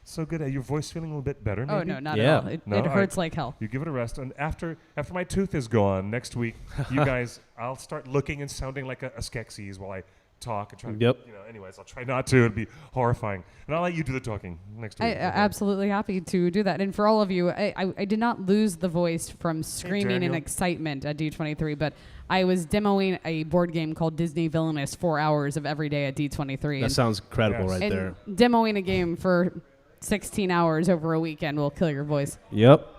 So good. Your voice feeling a little bit better, Oh maybe? no, not Yeah. at all. It No, hurts like hell. You give it a rest, and after my tooth is gone next week, you guys, I'll start looking and sounding like a Skeksis while I talk and try to, Yep. anyways, I'll try not to. It'd be horrifying. And I'll let you do the talking next week. I absolutely happy to do that. And for all of you, I did not lose the voice from screaming in Daniel. excitement at D23, but I was demoing a board game called Disney Villainous 4 hours of every day at D23. That sounds incredible Yes. right and there. demoing a game for 16 hours over a weekend will kill your voice. Yep.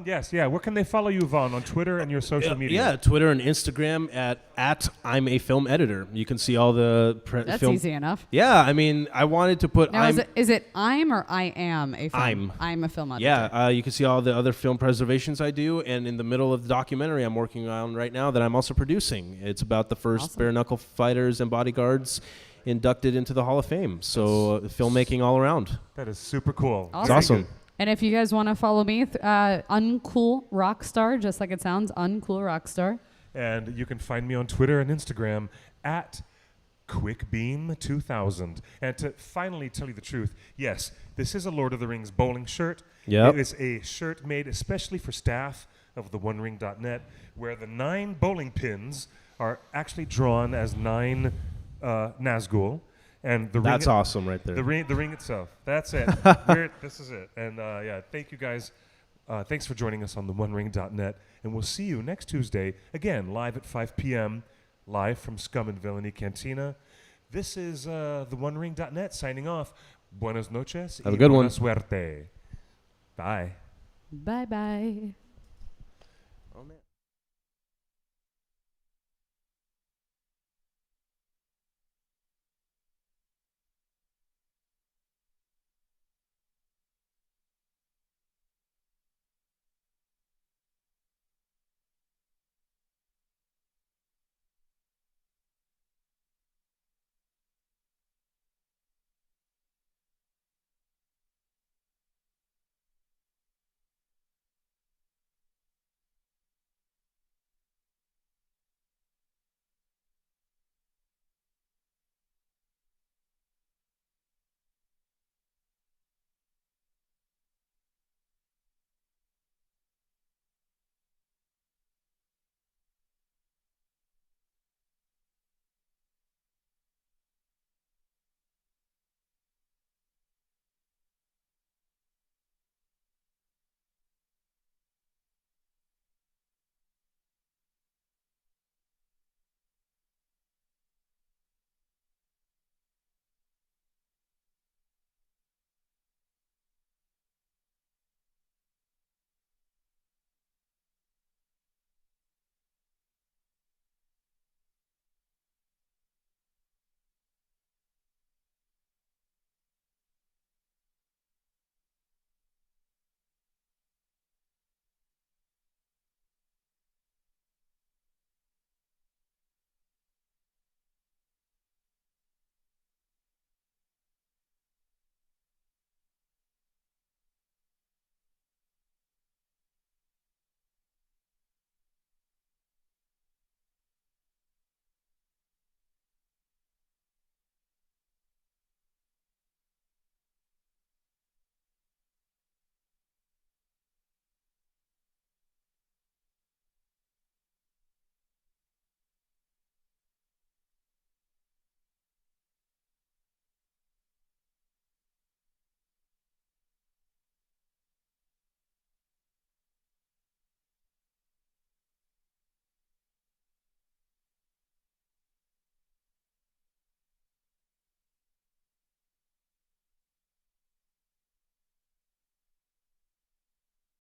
Yes, yeah. Where can they follow you, Vaughn, on Twitter and your social media? Yeah, Twitter and Instagram at I'm a film editor. You can see all the That's film. easy enough. Yeah, I mean, I wanted to put Now, is it I'm or I am a film? I'm a film editor. Yeah, you can see all the other film preservations I do, and in the middle of the documentary I'm working on right now that I'm also producing. It's about the first Awesome. bare knuckle fighters and bodyguards inducted into the Hall of Fame. So filmmaking all around. That is super cool. Awesome. It's Very awesome. good. And if you guys want to follow me, Uncool Rockstar, just like it sounds, Uncool Rockstar. And you can find me on Twitter and Instagram at QuickBeam2000. And to finally tell you the truth, yes, this is a Lord of the Rings bowling shirt. Yep. It is a shirt made especially for staff of the OneRing.net, where the 9 bowling pins are actually drawn as 9 Nazgul. And the That's ring, awesome right there. the ring itself. That's it. This is it. And yeah, thank you guys. Thanks for joining us on the OneRing.net. And we'll see you next Tuesday, again, live at 5 p.m., live from Scum and Villainy Cantina. This is the OneRing.net signing off. Buenas noches. Have a y good buena one. Suerte. Bye. Bye-bye. Oh, man.